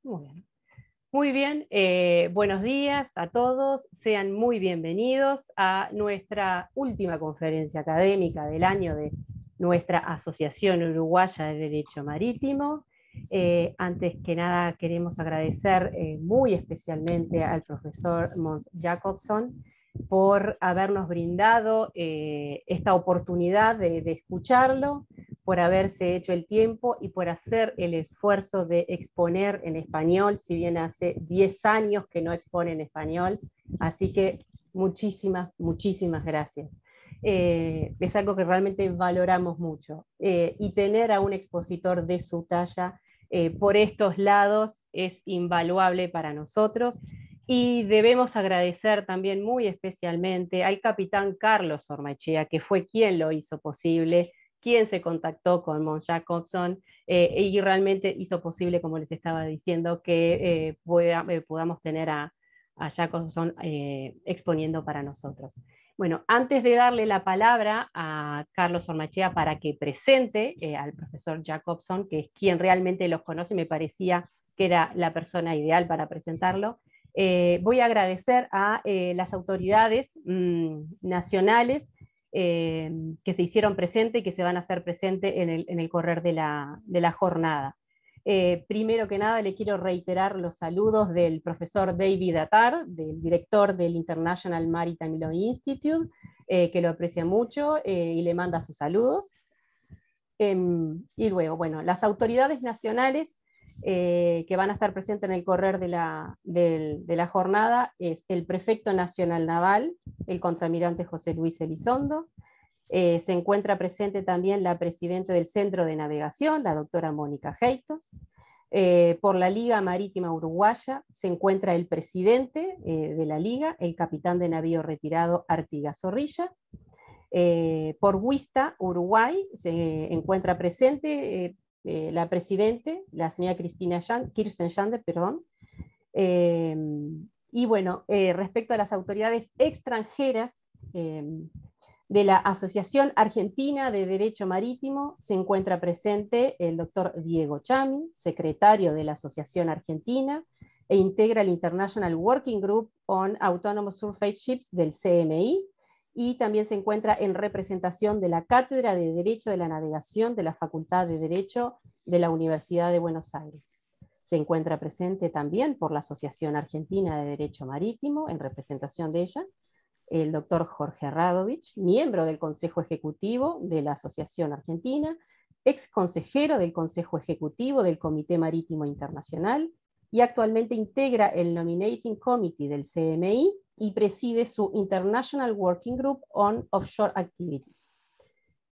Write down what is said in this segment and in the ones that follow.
Muy bien. Muy bien, buenos días a todos, sean muy bienvenidos a nuestra última conferencia académica del año de nuestra Asociación Uruguaya de Derecho Marítimo. Antes que nada queremos agradecer muy especialmente al profesor Mons Jacobson por habernos brindado esta oportunidad de escucharlo, por haberse hecho el tiempo y por hacer el esfuerzo de exponer en español, si bien hace 10 años que no expone en español. Así que muchísimas, muchísimas gracias. Es algo que realmente valoramos mucho. Y tener a un expositor de su talla por estos lados es invaluable para nosotros. Y debemos agradecer también muy especialmente al capitán Carlos Ormaechea, que fue quien lo hizo posible, quien se contactó con Mons Jacobson y realmente hizo posible, como les estaba diciendo, que podamos tener a Jacobson exponiendo para nosotros. Bueno, antes de darle la palabra a Carlos Ormaechea para que presente al profesor Jacobson, que es quien realmente los conoce, me parecía que era la persona ideal para presentarlo, voy a agradecer a las autoridades nacionales que se hicieron presentes y que se van a hacer presentes en el correr de la jornada. Primero que nada, le quiero reiterar los saludos del profesor David Attar, del director del International Maritime Law Institute, que lo aprecia mucho y le manda sus saludos. Y luego, bueno, las autoridades nacionales que van a estar presentes en el correr de la jornada es el prefecto nacional naval, el contraalmirante José Luis Elizondo. Se encuentra presente también la presidenta del Centro de Navegación, la doctora Mónica Heitos. Por la Liga Marítima Uruguaya se encuentra el presidente de la Liga, el capitán de navío retirado Artigas Zorrilla. Por WISTA Uruguay se encuentra presente la presidente, la señora Kirsten Schander, perdón. Y bueno, respecto a las autoridades extranjeras, de la Asociación Argentina de Derecho Marítimo se encuentra presente el doctor Diego Chami, secretario de la Asociación Argentina, e integra el International Working Group on Autonomous Surface Ships del CMI, y también se encuentra en representación de la Cátedra de Derecho de la Navegación de la Facultad de Derecho de la Universidad de Buenos Aires. Se encuentra presente también por la Asociación Argentina de Derecho Marítimo, en representación de ella, el doctor Jorge Radovich, miembro del Consejo Ejecutivo de la Asociación Argentina, ex consejero del Consejo Ejecutivo del Comité Marítimo Internacional, y actualmente integra el Nominating Committee del CMI y preside su International Working Group on Offshore Activities.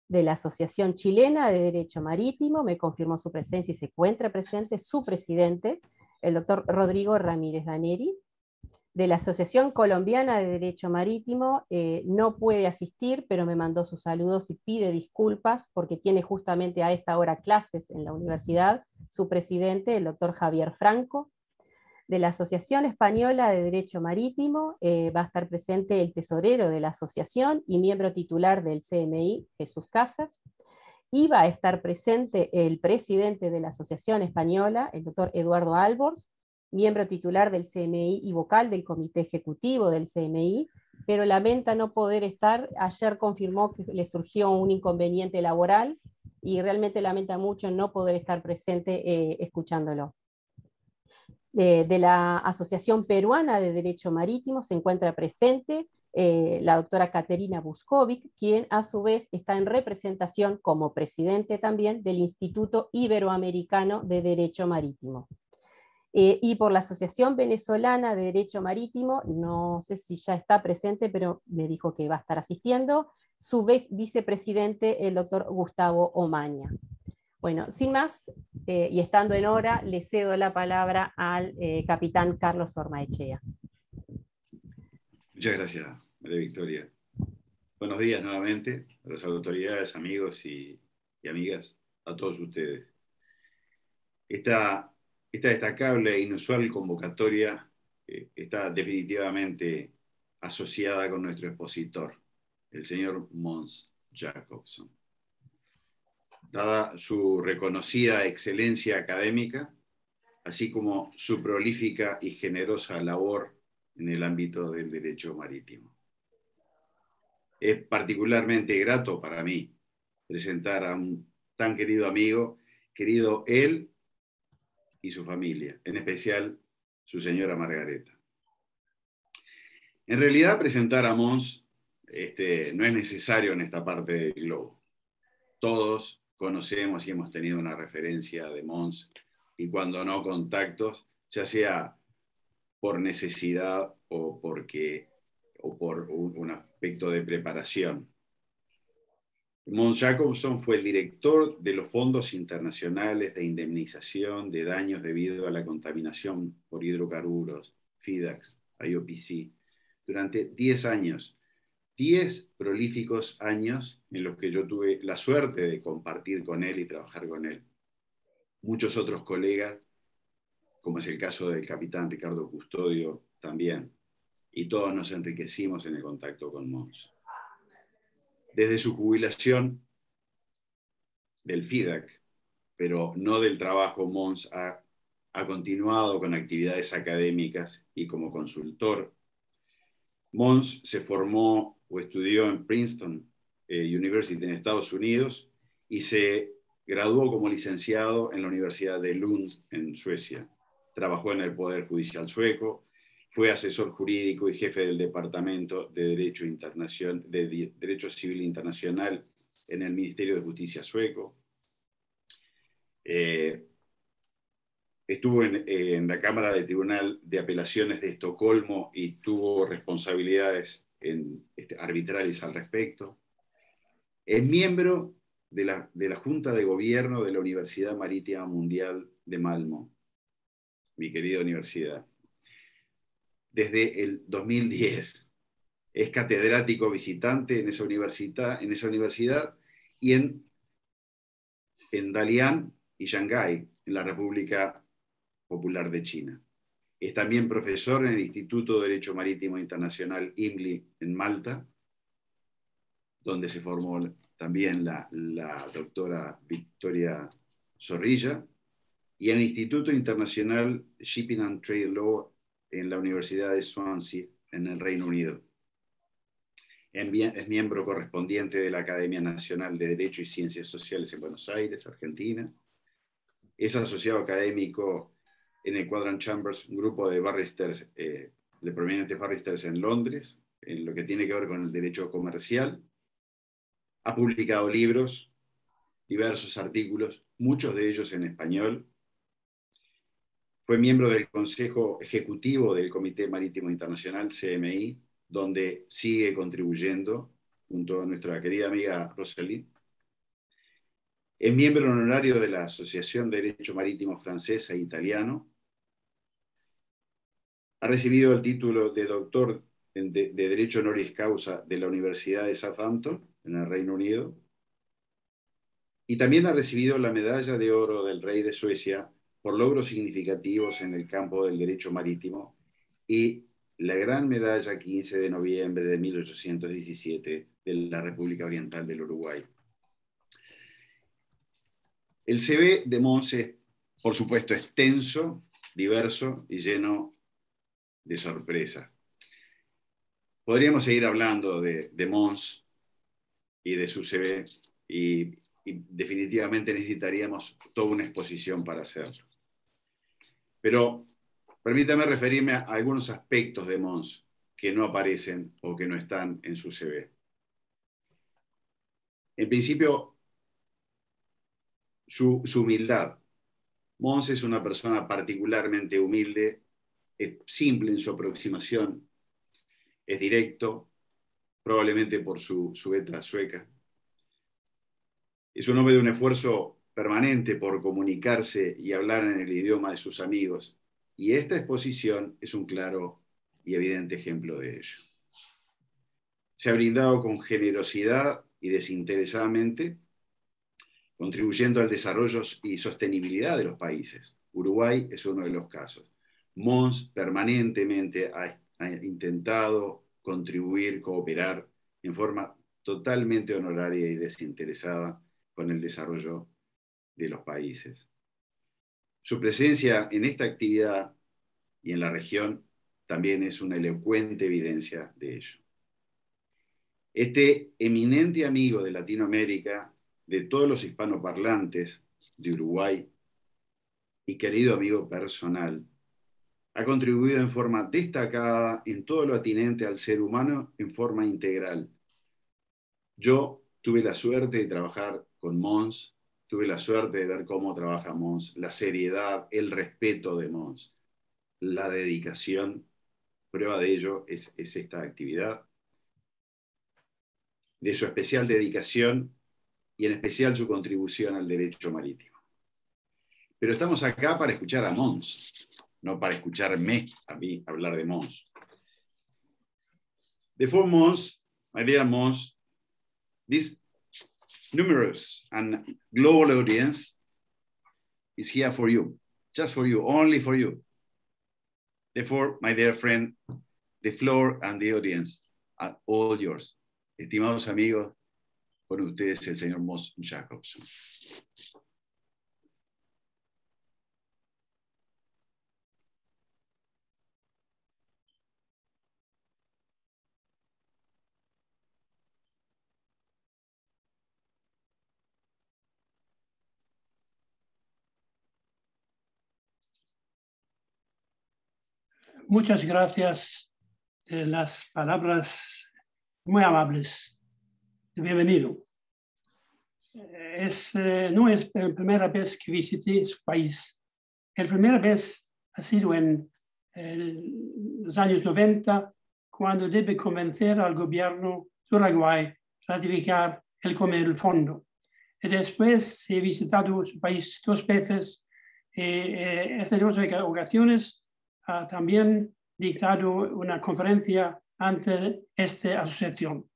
De la Asociación Chilena de Derecho Marítimo me confirmó su presencia y se encuentra presente su presidente, el doctor Rodrigo Ramírez Daneri. De la Asociación Colombiana de Derecho Marítimo no puede asistir, pero me mandó sus saludos y pide disculpas porque tiene justamente a esta hora clases en la universidad su presidente, el doctor Javier Franco. De la Asociación Española de Derecho Marítimo va a estar presente el tesorero de la asociación y miembro titular del CMI, Jesús Casas. Y va a estar presente el presidente de la Asociación Española, el doctor Eduardo Albors, miembro titular del CMI y vocal del Comité Ejecutivo del CMI, pero lamenta no poder estar. Ayer confirmó que le surgió un inconveniente laboral y realmente lamenta mucho no poder estar presente escuchándolo. De la Asociación Peruana de Derecho Marítimo se encuentra presente la doctora Caterina Buscovic, quien a su vez está en representación como presidente también del Instituto Iberoamericano de Derecho Marítimo. Y por la Asociación Venezolana de Derecho Marítimo, no sé si ya está presente, pero me dijo que va a estar asistiendo, su vicepresidente, el doctor Gustavo Omaña. Bueno, sin más, y estando en hora, le cedo la palabra al capitán Carlos Ormaechea. Muchas gracias, María Victoria. Buenos días nuevamente a las autoridades, amigos y amigas, a todos ustedes. Esta destacable e inusual convocatoria está definitivamente asociada con nuestro expositor, el señor Mons Jacobson. Dada su reconocida excelencia académica, así como su prolífica y generosa labor en el ámbito del derecho marítimo. Es particularmente grato para mí presentar a un tan querido amigo, querido él y su familia, en especial su señora Margareta. En realidad, presentar a Mons no es necesario en esta parte del globo. Todos conocemos y hemos tenido una referencia de Mons, y cuando no, contactos, ya sea por necesidad o por un aspecto de preparación. Mons Jacobson fue el director de los fondos internacionales de indemnización de daños debido a la contaminación por hidrocarburos, FIDAX, IOPC, durante 10 años. 10 prolíficos años en los que yo tuve la suerte de compartir con él y trabajar con él. Muchos otros colegas, como es el caso del capitán Ricardo Custodio, también. Y todos nos enriquecimos en el contacto con Mons. Desde su jubilación del FIDAC, pero no del trabajo, Mons ha continuado con actividades académicas y como consultor. Mons se formó o estudió en Princeton University en Estados Unidos y se graduó como licenciado en la Universidad de Lund en Suecia. Trabajó en el Poder Judicial sueco, fue asesor jurídico y jefe del Departamento de Derecho Civil Internacional en el Ministerio de Justicia sueco. Estuvo en la Cámara de Tribunal de Apelaciones de Estocolmo y tuvo responsabilidades arbitrales al respecto. Es miembro de la Junta de Gobierno de la Universidad Marítima Mundial de Malmö, mi querida universidad, desde el 2010. Es catedrático visitante en esa universidad y en Dalian y Shanghái, en la República Popular de China. Es también profesor en el Instituto de Derecho Marítimo Internacional IMLI en Malta, donde se formó también la doctora Victoria Zorrilla, y en el Instituto Internacional Shipping and Trade Law en la Universidad de Swansea, en el Reino Unido. Es miembro correspondiente de la Academia Nacional de Derecho y Ciencias Sociales en Buenos Aires, Argentina. Es asociado académico en el Quadrant Chambers, un grupo de barristers, de prominentes barristers en Londres, en lo que tiene que ver con el derecho comercial. Ha publicado libros, diversos artículos, muchos de ellos en español. Fue miembro del Consejo Ejecutivo del Comité Marítimo Internacional, CMI, donde sigue contribuyendo junto a nuestra querida amiga Rosalind. Es miembro honorario de la Asociación de Derecho Marítimo Francesa e Italiano. Ha recibido el título de doctor de Derecho Honoris Causa de la Universidad de Southampton, en el Reino Unido. Y también ha recibido la Medalla de Oro del Rey de Suecia por logros significativos en el campo del derecho marítimo y la Gran Medalla 15 de noviembre de 1817 de la República Oriental del Uruguay. El CV de Mons es, por supuesto, extenso, diverso y lleno de sorpresas. Podríamos seguir hablando de Mons y de su CV y definitivamente necesitaríamos toda una exposición para hacerlo. Pero permítame referirme a algunos aspectos de Mons que no aparecen o que no están en su CV. En principio, su humildad. Mons es una persona particularmente humilde, es simple en su aproximación, es directo, probablemente por su beta sueca. Es un hombre de un esfuerzo permanente por comunicarse y hablar en el idioma de sus amigos, y esta exposición es un claro y evidente ejemplo de ello. Se ha brindado con generosidad y desinteresadamente, contribuyendo al desarrollo y sostenibilidad de los países. Uruguay es uno de los casos. Mons permanentemente ha intentado contribuir, cooperar en forma totalmente honoraria y desinteresada con el desarrollo de los países. Su presencia en esta actividad y en la región también es una elocuente evidencia de ello. Este eminente amigo de Latinoamérica, de todos los hispanoparlantes de Uruguay y querido amigo personal, ha contribuido en forma destacada en todo lo atinente al ser humano en forma integral. Yo tuve la suerte de trabajar con Mons, tuve la suerte de ver cómo trabaja Mons, la seriedad, el respeto de Mons, la dedicación. Prueba de ello es esta actividad, de su especial dedicación y en especial su contribución al derecho marítimo. Pero estamos acá para escuchar a Mons, no para escucharme a mí hablar de Mons. Before Mons, my dear Mons, this numerous and global audience is here for you, just for you, only for you. Therefore, my dear friend, the floor and the audience are all yours. Estimados amigos, con ustedes el señor Mons Jacobson. Muchas gracias de las palabras muy amables. Bienvenido. No es la primera vez que visité su país. La primera vez ha sido en los años 90, cuando debe convencer al gobierno de Uruguay a ratificar el fondo. Y después he visitado su país 2 veces. Estas 2 ocasiones ha también dictado una conferencia ante esta asociación.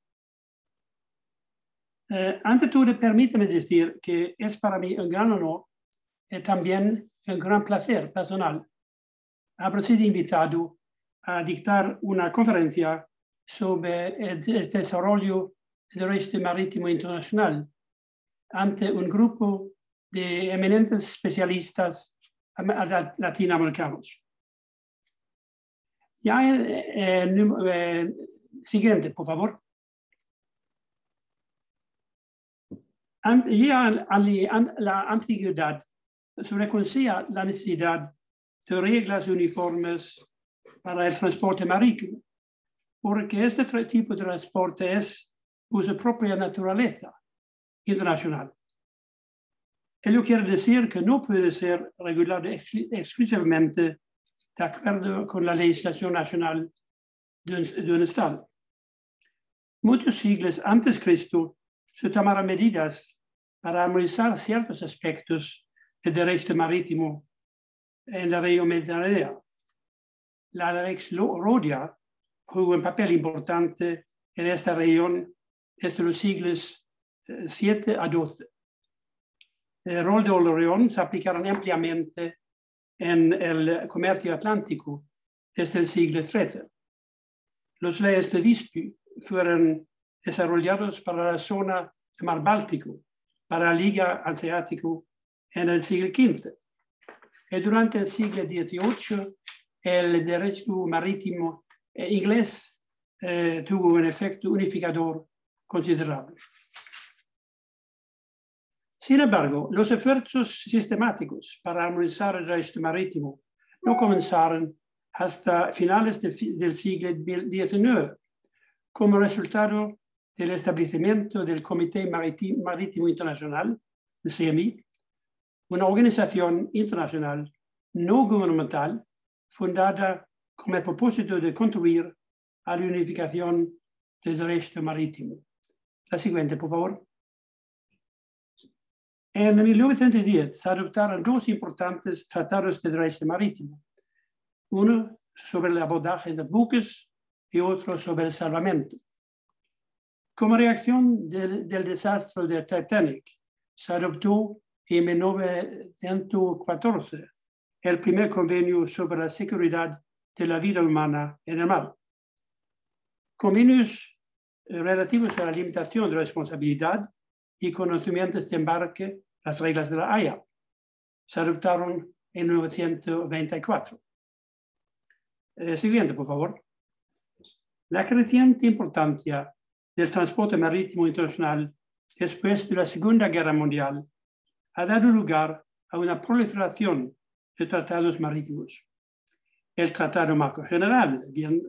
Ante todo, permítame decir que es para mí un gran honor y también un gran placer personal haber sido invitado a dictar una conferencia sobre el desarrollo del derecho marítimo internacional ante un grupo de eminentes especialistas latinoamericanos. Ya siguiente, por favor. Ya en la antigüedad se reconocía la necesidad de reglas uniformes para el transporte marítimo, porque este tipo de transporte es por su propia naturaleza internacional. Ello quiere decir que no puede ser regulado exclusivamente de acuerdo con la legislación nacional de un Estado. Muchos siglos antes de Cristo se tomaron medidas para armonizar ciertos aspectos del derecho marítimo en la región mediterránea. La Lex Rodia jugó un papel importante en esta región desde los siglos 7 a 12. El rol de Orión se aplicaron ampliamente en el comercio atlántico desde el siglo XIII. Los leyes de Visby fueron desarrollados para la zona del Mar Báltico, para la Liga Hanseático en el siglo XV. Y durante el siglo XVIII, el derecho marítimo inglés tuvo un efecto unificador considerable. Sin embargo, los esfuerzos sistemáticos para armonizar el derecho marítimo no comenzaron hasta finales del siglo XIX, como resultado del establecimiento del Comité Marítimo Internacional, el CMI, una organización internacional no gubernamental fundada con el propósito de contribuir a la unificación del derecho marítimo. La siguiente, por favor. En 1910 se adoptaron 2 importantes tratados de derecho marítimo, uno sobre el abordaje de buques y otro sobre el salvamento. Como reacción del desastre de Titanic, se adoptó en 1914 el primer convenio sobre la seguridad de la vida humana en el mar. Convenios relativos a la limitación de responsabilidad y conocimientos de embarque, las reglas de la Haya, se adoptaron en 1924. Siguiente, por favor. La creciente importancia del transporte marítimo internacional después de la Segunda Guerra Mundial ha dado lugar a una proliferación de tratados marítimos. El Tratado Marco General, bien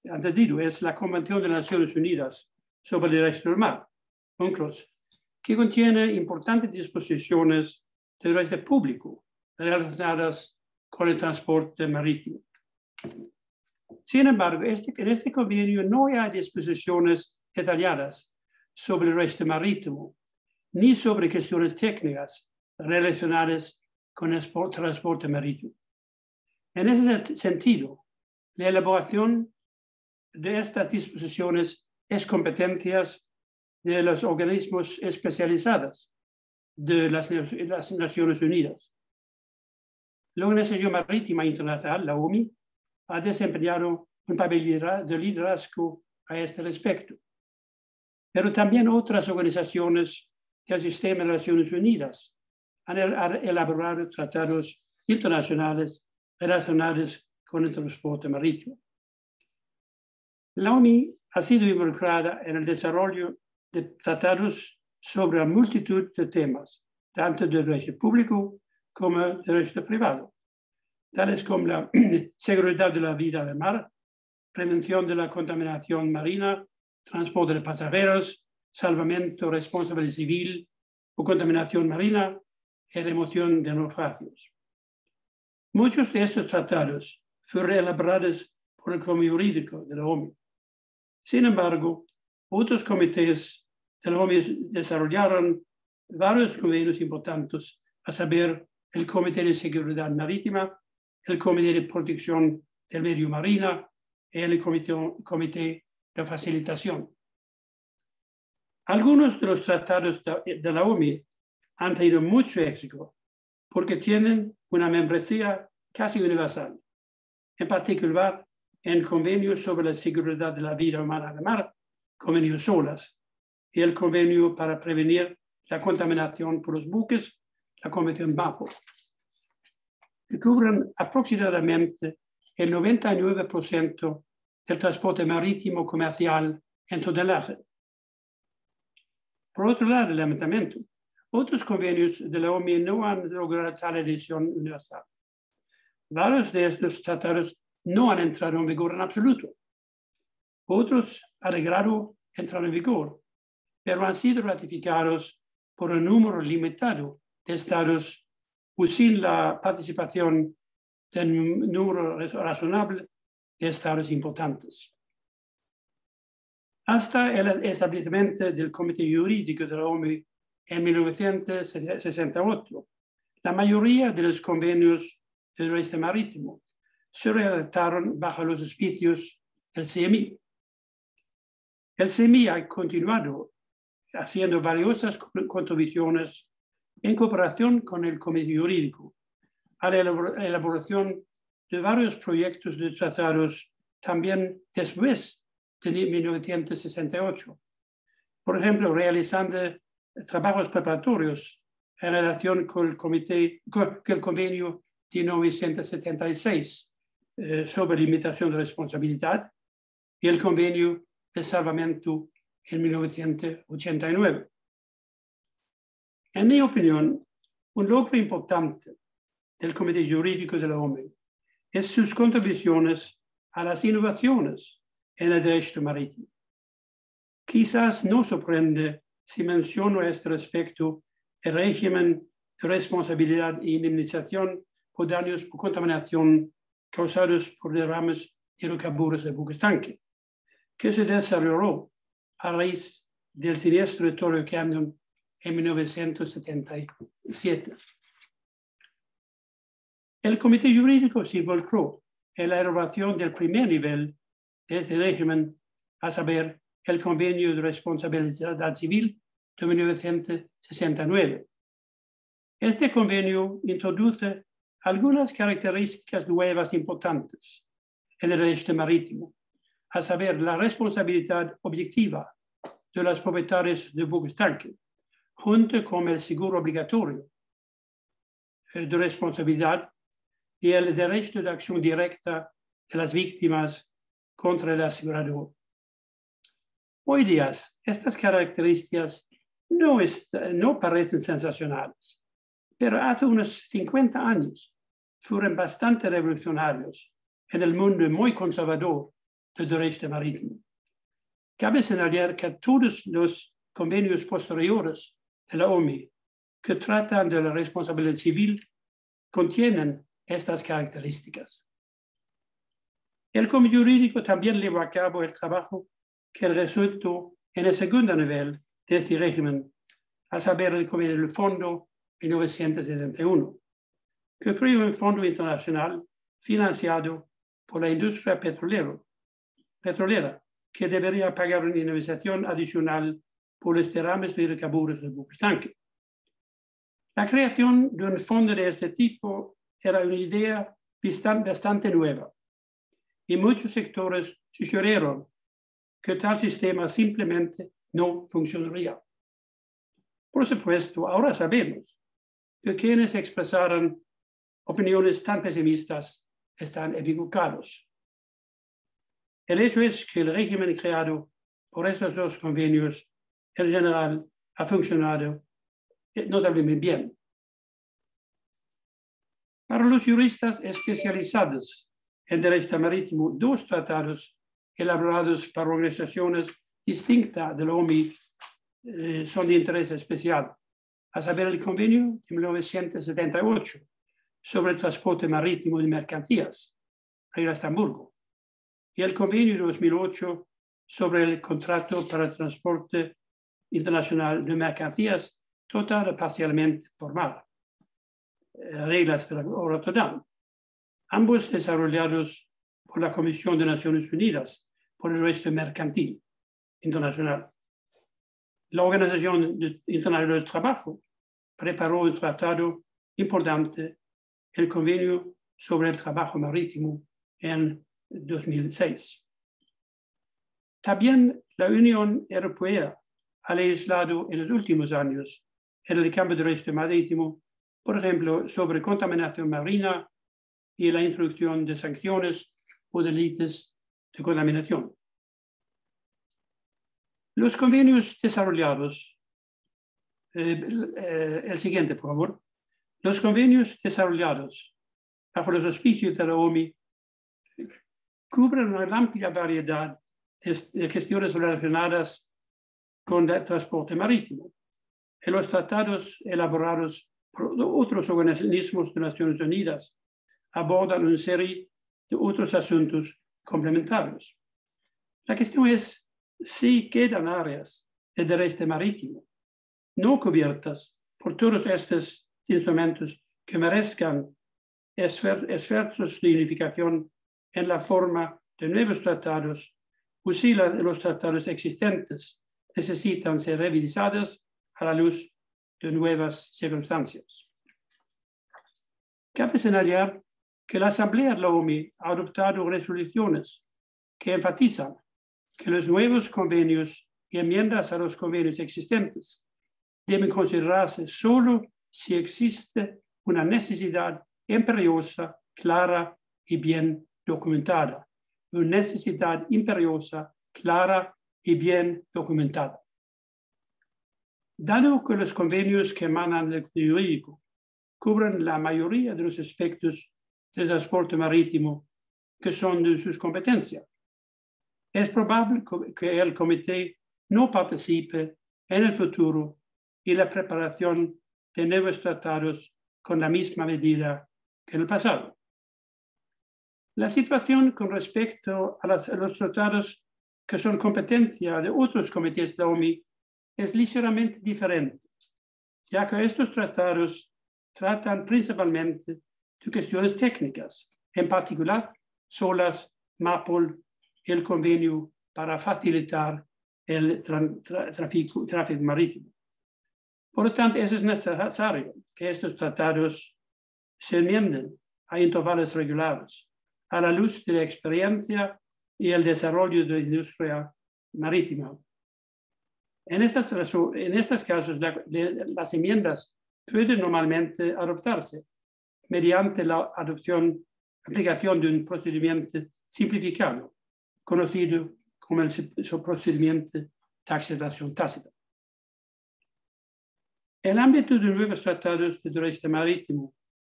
entendido, es la Convención de las Naciones Unidas sobre el Derecho del Mar, UNCLOS, que contiene importantes disposiciones de derecho público relacionadas con el transporte marítimo. Sin embargo, en este convenio no hay disposiciones detalladas sobre el derecho marítimo, ni sobre cuestiones técnicas relacionadas con el transporte marítimo. En ese sentido, la elaboración de estas disposiciones es competencia de los organismos especializados de las Naciones Unidas. La Organización Marítima Internacional, la OMI, ha desempeñado un papel de liderazgo a este respecto. Pero también otras organizaciones del sistema de las Naciones Unidas han elaborado tratados internacionales relacionados con el transporte marítimo. La OMI ha sido involucrada en el desarrollo de tratados sobre una multitud de temas, tanto de derecho público como de derecho privado, tales como la seguridad de la vida del mar, prevención de la contaminación marina, transporte de pasajeros, salvamento, responsabilidad civil o contaminación marina y remoción de naufragios. Muchos de estos tratados fueron elaborados por el Comité Jurídico de la OMI. Sin embargo, otros comités de la OMI desarrollaron varios convenios importantes, a saber, el Comité de Seguridad Marítima, el Comité de Protección del Medio Marino y el Comité de Facilitación. Algunos de los tratados de la OMI han tenido mucho éxito porque tienen una membresía casi universal, en particular en el Convenio sobre la Seguridad de la Vida Humana en el Mar, Convenio SOLAS, y el Convenio para prevenir la contaminación por los buques, la Convención MAPO, que cubren aproximadamente el 99% del transporte marítimo comercial en todo el área. Por otro lado, lamentablemente, otros convenios de la OMI no han logrado tal edición universal. Varios de estos tratados no han entrado en vigor en absoluto. Otros han logrado entrar en vigor, pero han sido ratificados por un número limitado de estados o sin la participación de un número razonable de estados importantes. Hasta el establecimiento del Comité Jurídico de la OMI en 1968, la mayoría de los convenios de derecho marítimo se redactaron bajo los auspicios del CMI. El CMI ha continuado haciendo valiosas contribuciones en cooperación con el Comité Jurídico a la elaboración de varios proyectos de tratados también después de 1968. Por ejemplo, realizando trabajos preparatorios en relación con el convenio de 1976 sobre limitación de responsabilidad y el convenio de salvamento en 1989. En mi opinión, un logro importante del Comité Jurídico de la OMI es sus contribuciones a las innovaciones en el derecho marítimo. Quizás no sorprende si menciono a este respecto el régimen de responsabilidad e indemnización por daños por contaminación causados por derrames y hidrocarburos de buques tanque, que se desarrolló a raíz del siniestro de Torrey Canyon en 1977. El Comité Jurídico se involucró en la elaboración del primer nivel de este régimen, a saber, el Convenio de Responsabilidad Civil de 1969. Este convenio introduce algunas características nuevas importantes en el derecho marítimo, a saber, la responsabilidad objetiva de los propietarios de buques tanque, junto con el seguro obligatorio de responsabilidad y el derecho de acción directa de las víctimas contra el asegurador. Hoy día, estas características no parecen sensacionales, pero hace unos 50 años fueron bastante revolucionarios en el mundo muy conservador del derecho marítimo. Cabe señalar que todos los convenios posteriores de la OMI que tratan de la responsabilidad civil contienen estas características. El Comité Jurídico también llevó a cabo el trabajo que resultó en el segundo nivel de este régimen, a saber el Convenio del Fondo 1971, que creó un fondo internacional financiado por la industria petrolera que debería pagar una indemnización adicional por los derrames de hidrocarburos del buque estanque. La creación de un fondo de este tipo era una idea bastante nueva y muchos sectores sugirieron que tal sistema simplemente no funcionaría. Por supuesto, ahora sabemos que quienes expresaron opiniones tan pesimistas están equivocados. El hecho es que el régimen creado por estos dos convenios en general ha funcionado notablemente bien. Para los juristas especializados en derecho marítimo, dos tratados elaborados por organizaciones distintas de la OMI son de interés especial, a saber el convenio de 1978 sobre el transporte marítimo de mercancías, Río Estamburgo, y el convenio de 2008 sobre el contrato para el transporte internacional de mercancías total o parcialmente por mar, reglas de Rotterdam, ambos desarrollados por la Comisión de Naciones Unidas por el Derecho Mercantil Internacional. La Organización Internacional del Trabajo preparó un tratado importante, el Convenio sobre el Trabajo Marítimo, en 2006. También la Unión Europea ha legislado en los últimos años en el campo de derecho marítimo, por ejemplo, sobre contaminación marina y la introducción de sanciones o delitos de contaminación. Los convenios desarrollados, el siguiente, por favor. Los convenios desarrollados bajo los auspicios de la OMI cubren una amplia variedad de cuestiones relacionadas con el transporte marítimo. En los tratados elaborados por otros organismos de Naciones Unidas abordan una serie de otros asuntos complementarios. La cuestión es si quedan áreas de derecho marítimo no cubiertas por todos estos instrumentos que merezcan esfuerzos de unificación en la forma de nuevos tratados, o si los tratados existentes necesitan ser revisados a la luz de nuevas circunstancias. Cabe señalar que la Asamblea de la OMI ha adoptado resoluciones que enfatizan que los nuevos convenios y enmiendas a los convenios existentes deben considerarse solo si existe una necesidad imperiosa, clara y bien documentada. Una necesidad imperiosa, clara y bien documentada. Dado que los convenios que emanan del jurídico cubren la mayoría de los aspectos del transporte marítimo que son de sus competencias, es probable que el comité no participe en el futuro en la preparación de nuevos tratados con la misma medida que en el pasado. La situación con respecto a los tratados que son competencia de otros comités de la OMI es ligeramente diferente, ya que estos tratados tratan principalmente de cuestiones técnicas, en particular SOLAS, MAPOL y el convenio para facilitar el tráfico marítimo. Por lo tanto, es necesario que estos tratados se enmienden a intervalos regulares a la luz de la experiencia y el desarrollo de la industria marítima. En estos casos, las enmiendas pueden normalmente adoptarse mediante la aplicación de un procedimiento simplificado, conocido como el procedimiento de aceptación tácita. El ámbito de nuevos tratados de derecho marítimo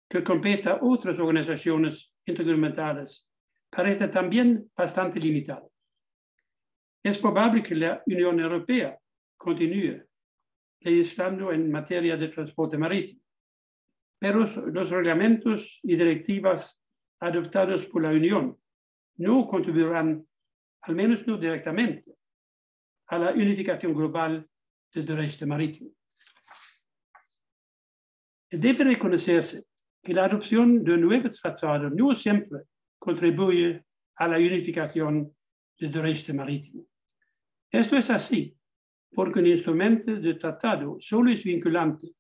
que compete a otras organizaciones intergubernamentales parece también bastante limitado. Es probable que la Unión Europea continúe legislando en materia de transporte marítimo, pero los reglamentos y directivas adoptados por la Unión no contribuirán, al menos no directamente, a la unificación global del derecho marítimo. Debe reconocerse que la adopción de un nuevo tratado no siempre contribuye a la unificación del derecho marítimo. Esto es así porque un instrumento de tratado solo es vinculante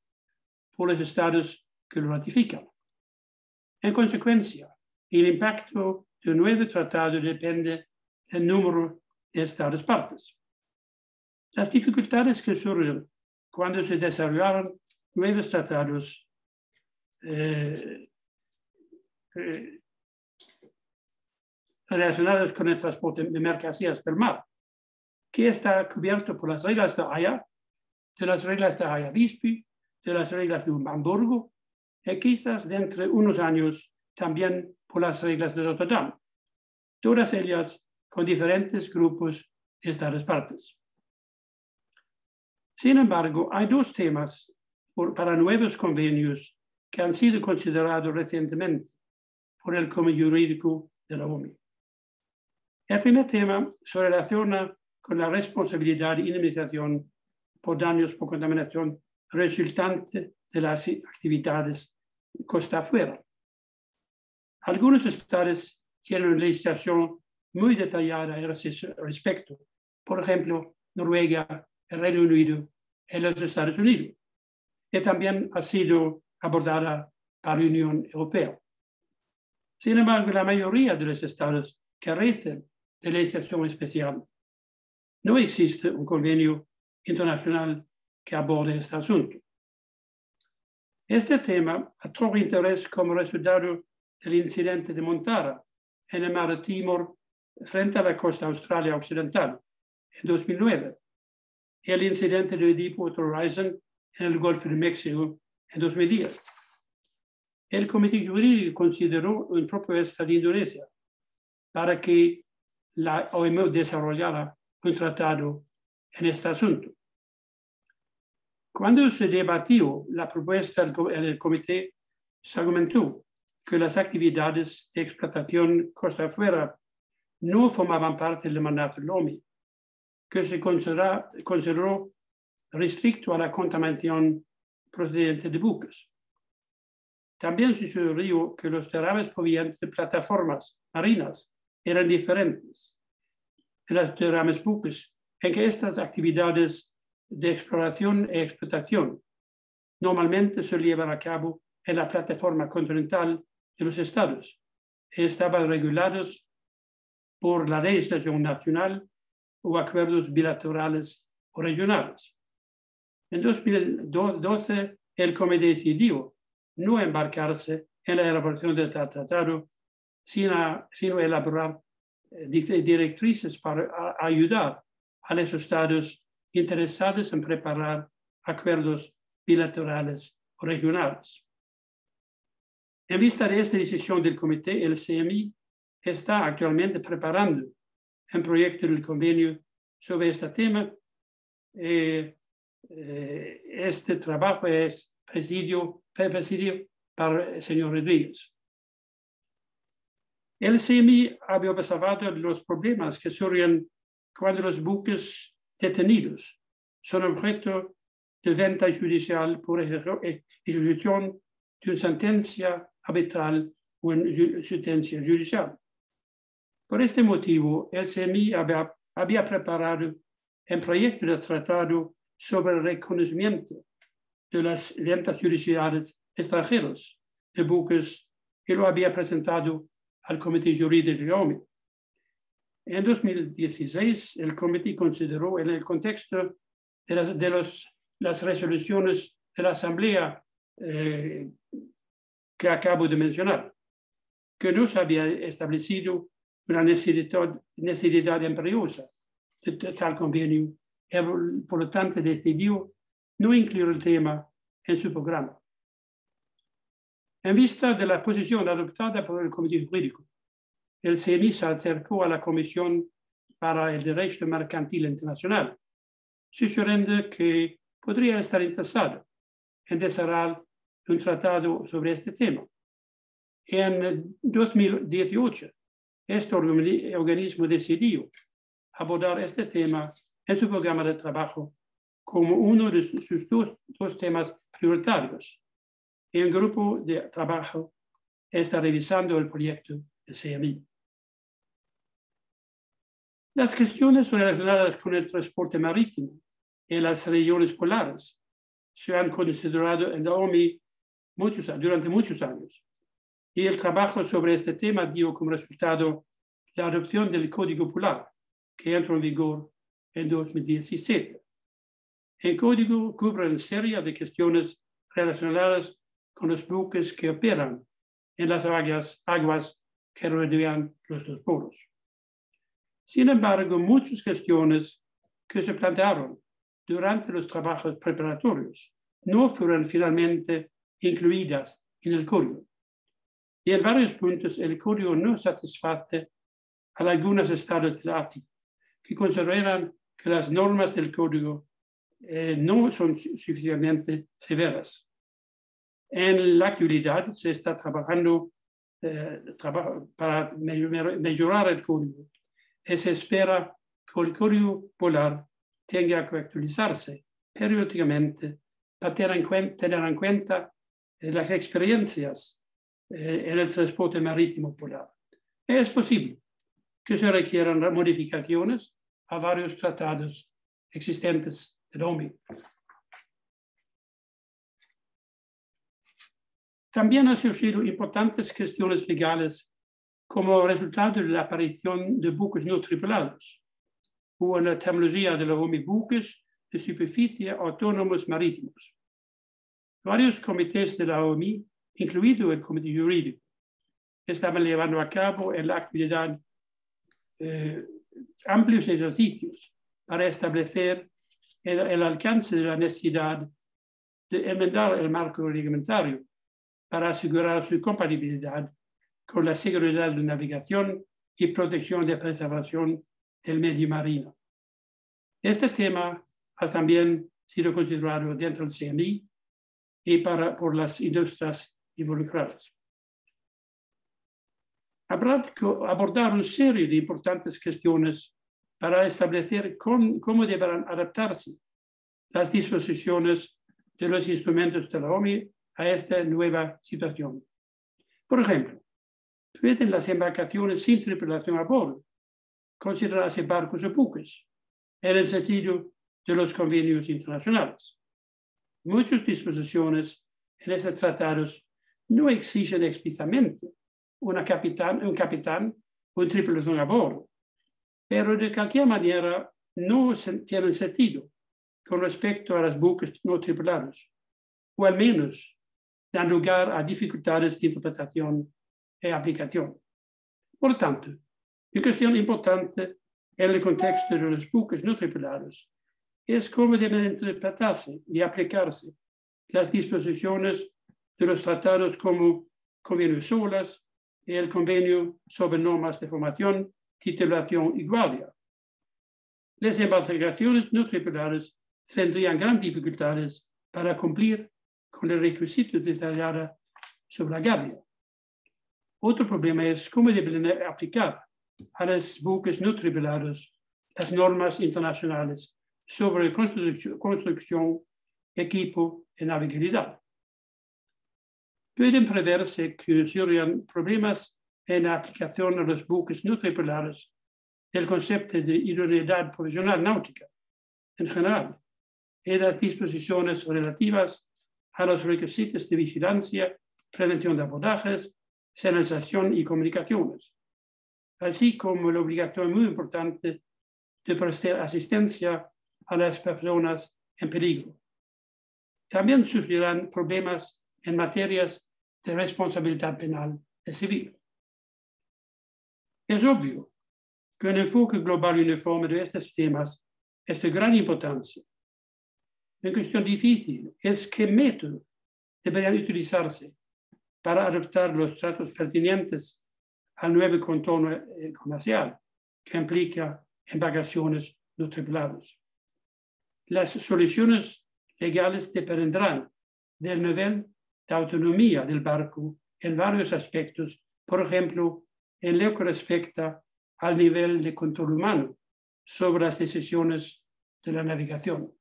por los estados que lo ratifican. En consecuencia, el impacto de un nuevo tratado depende del número de estados partes. Las dificultades que surgen cuando se desarrollaron nuevos tratados relacionados con el transporte de mercancías por mar, que está cubierto por las reglas de Haia, de las reglas de Haia-Visby, de las reglas de Hamburgo, y quizás dentro de unos años también por las reglas de Rotterdam, todas ellas con diferentes grupos de estados partes. Sin embargo, hay dos temas para nuevos convenios que han sido considerados recientemente por el Comité Jurídico de la OMI. El primer tema se relaciona con la responsabilidad y indemnización por daños por contaminación resultante de las actividades costa afuera. Algunos estados tienen una legislación muy detallada a ese respecto, por ejemplo, Noruega, el Reino Unido y los Estados Unidos, que también ha sido abordada por la Unión Europea. Sin embargo, la mayoría de los estados carecen de legislación especial. No existe un convenio internacional que aborde este asunto. Este tema atrajo interés como resultado del incidente de Montara en el mar de Timor frente a la costa australia occidental en 2009 y el incidente de Deepwater Horizon en el Golfo de México en 2010. El Comité Jurídico consideró una propuesta de Indonesia para que la OMO desarrollara un tratado en este asunto. Cuando se debatió la propuesta en el comité, se argumentó que las actividades de explotación costa afuera no formaban parte del mandato de la OMI, que se consideró restricto a la contaminación procedente de buques. También se sugirió que los derrames provenientes de plataformas marinas eran diferentes de los derrames buques, en que estas actividades de exploración e explotación normalmente se llevan a cabo en la plataforma continental de los estados y estaban regulados por la legislación nacional o acuerdos bilaterales o regionales. En 2012, el comité decidió no embarcarse en la elaboración del tratado, sino elaborar directrices para ayudar a los estados interesados en preparar acuerdos bilaterales o regionales. En vista de esta decisión del comité, el CMI está actualmente preparando un proyecto del convenio sobre este tema. Este trabajo es presidido por el señor Rodríguez. El CMI había observado los problemas que surgen cuando los buques detenidos son objeto de venta judicial por ejecución de una sentencia arbitral o una sentencia judicial. Por este motivo, el CMI había preparado un proyecto de tratado sobre el reconocimiento de las ventas judiciales extranjeras de buques y lo había presentado al Comité Jurídico de la OMI. En 2016, el comité consideró en el contexto de las resoluciones de la Asamblea que acabo de mencionar, que no se había establecido una necesidad imperiosa de tal convenio y por lo tanto decidió no incluir el tema en su programa. En vista de la posición adoptada por el Comité Jurídico, el CNI se acercó a la Comisión para el Derecho Mercantil Internacional, sugiriendo que podría estar interesado en desarrollar un tratado sobre este tema. En 2018, este organismo decidió abordar este tema en su programa de trabajo como uno de sus dos temas prioritarios. Y el grupo de trabajo está revisando el proyecto de CMI. Las cuestiones relacionadas con el transporte marítimo en las regiones polares se han considerado en la OMI durante muchos años. Y el trabajo sobre este tema dio como resultado la adopción del Código Polar, que entró en vigor en 2017. El código cubre una serie de cuestiones relacionadas con los buques que operan en las aguas que rodean los dos polos. Sin embargo, muchas cuestiones que se plantearon durante los trabajos preparatorios no fueron finalmente incluidas en el código. Y en varios puntos el código no satisface a algunos estados del arte que consideran que las normas del código no son suficientemente severas. En la actualidad se está trabajando para mejorar el código y se espera que el código polar tenga que actualizarse periódicamente para tener en cuenta las experiencias en el transporte marítimo polar. Es posible que se requieran modificaciones a varios tratados existentes de la OMI. También han surgido importantes cuestiones legales como resultado de la aparición de buques no tripulados, o en la terminología de la OMI, buques de superficie autónomos marítimos. Varios comités de la OMI, incluido el Comité Jurídico, estaban llevando a cabo en la actualidad amplios ejercicios para establecer el alcance de la necesidad de enmendar el marco reglamentario para asegurar su compatibilidad con la seguridad de navegación y protección de preservación del medio marino. Este tema ha también sido considerado dentro del CNI y por las industrias involucradas. Habrá que abordar una serie de importantes cuestiones para establecer cómo deberán adaptarse las disposiciones de los instrumentos de la OMI a esta nueva situación. Por ejemplo, ¿pueden las embarcaciones sin tripulación a bordo considerarse barcos o buques en el sentido de los convenios internacionales? Muchas disposiciones en estos tratados no exigen explícitamente un capitán o una tripulación a bordo, pero de cualquier manera no tienen sentido con respecto a los buques no tripulados, o al menos dan lugar a dificultades de interpretación y aplicación. Por tanto, una cuestión importante en el contexto de los buques no tripulados es cómo deben interpretarse y aplicarse las disposiciones de los tratados como Convenio SOLAS y el Convenio sobre Normas de Formación, Titulación y Guardia. Las embarcaciones no tripuladas tendrían grandes dificultades para cumplir con el requisito detallado sobre la guardia. Otro problema es cómo deben aplicar a los buques no tripulados las normas internacionales sobre construcción, equipo y navegabilidad. Pueden preverse que surjan problemas en la aplicación a los buques no tripulados del concepto de idoneidad profesional náutica en general y las disposiciones relativas a los requisitos de vigilancia, prevención de abordajes, señalización y comunicaciones, así como la obligación muy importante de prestar asistencia a las personas en peligro. También surgirán problemas en materias de responsabilidad penal y civil. Es obvio que un enfoque global y uniforme de estos temas es de gran importancia. Una cuestión difícil es qué métodos deberían utilizarse para adoptar los tratos pertinentes al nuevo contorno comercial que implica embarcaciones no tripuladas. Las soluciones legales dependerán del nivel de autonomía del barco en varios aspectos, por ejemplo, en lo que respecta al nivel de control humano sobre las decisiones de la navegación.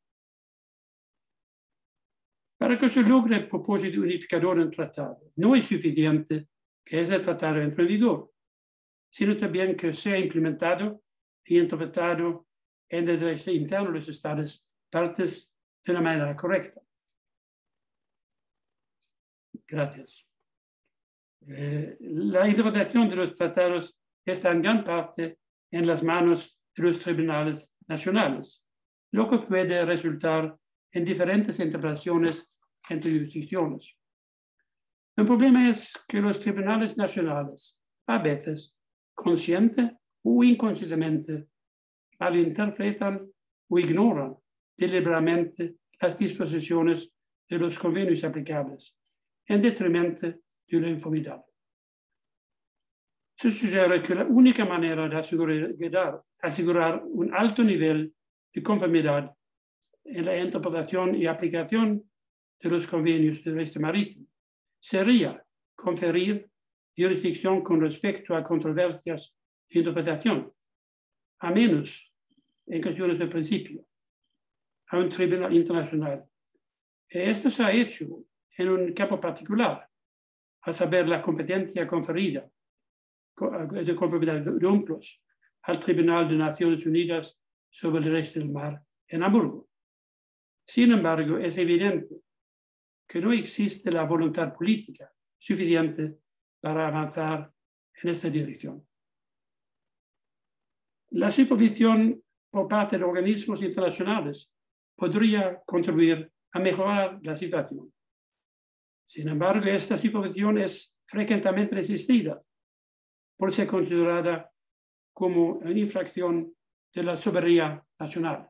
Para que se logre el propósito unificador del tratado, no es suficiente que ese tratado entre en vigor, sino también que sea implementado y interpretado en el derecho interno de los Estados partes de una manera correcta. Gracias. La interpretación de los tratados está en gran parte en las manos de los tribunales nacionales, lo que puede resultar en diferentes interpretaciones entre jurisdicciones. El problema es que los tribunales nacionales, a veces, consciente o inconscientemente, malinterpretan o ignoran deliberadamente las disposiciones de los convenios aplicables, en detrimento de la uniformidad. Se sugiere que la única manera de asegurar un alto nivel de conformidad en la interpretación y aplicación de los convenios de derecho marítimo sería conferir jurisdicción con respecto a controversias de interpretación, a menos en cuestiones de principio, a un tribunal internacional. Esto se ha hecho en un campo particular, a saber la competencia conferida de conformidad de UNCLOS al Tribunal de Naciones Unidas sobre el Derecho del Mar en Hamburgo. Sin embargo, es evidente que no existe la voluntad política suficiente para avanzar en esta dirección. La supervisión por parte de organismos internacionales podría contribuir a mejorar la situación. Sin embargo, esta supervisión es frecuentemente resistida por ser considerada como una infracción de la soberanía nacional.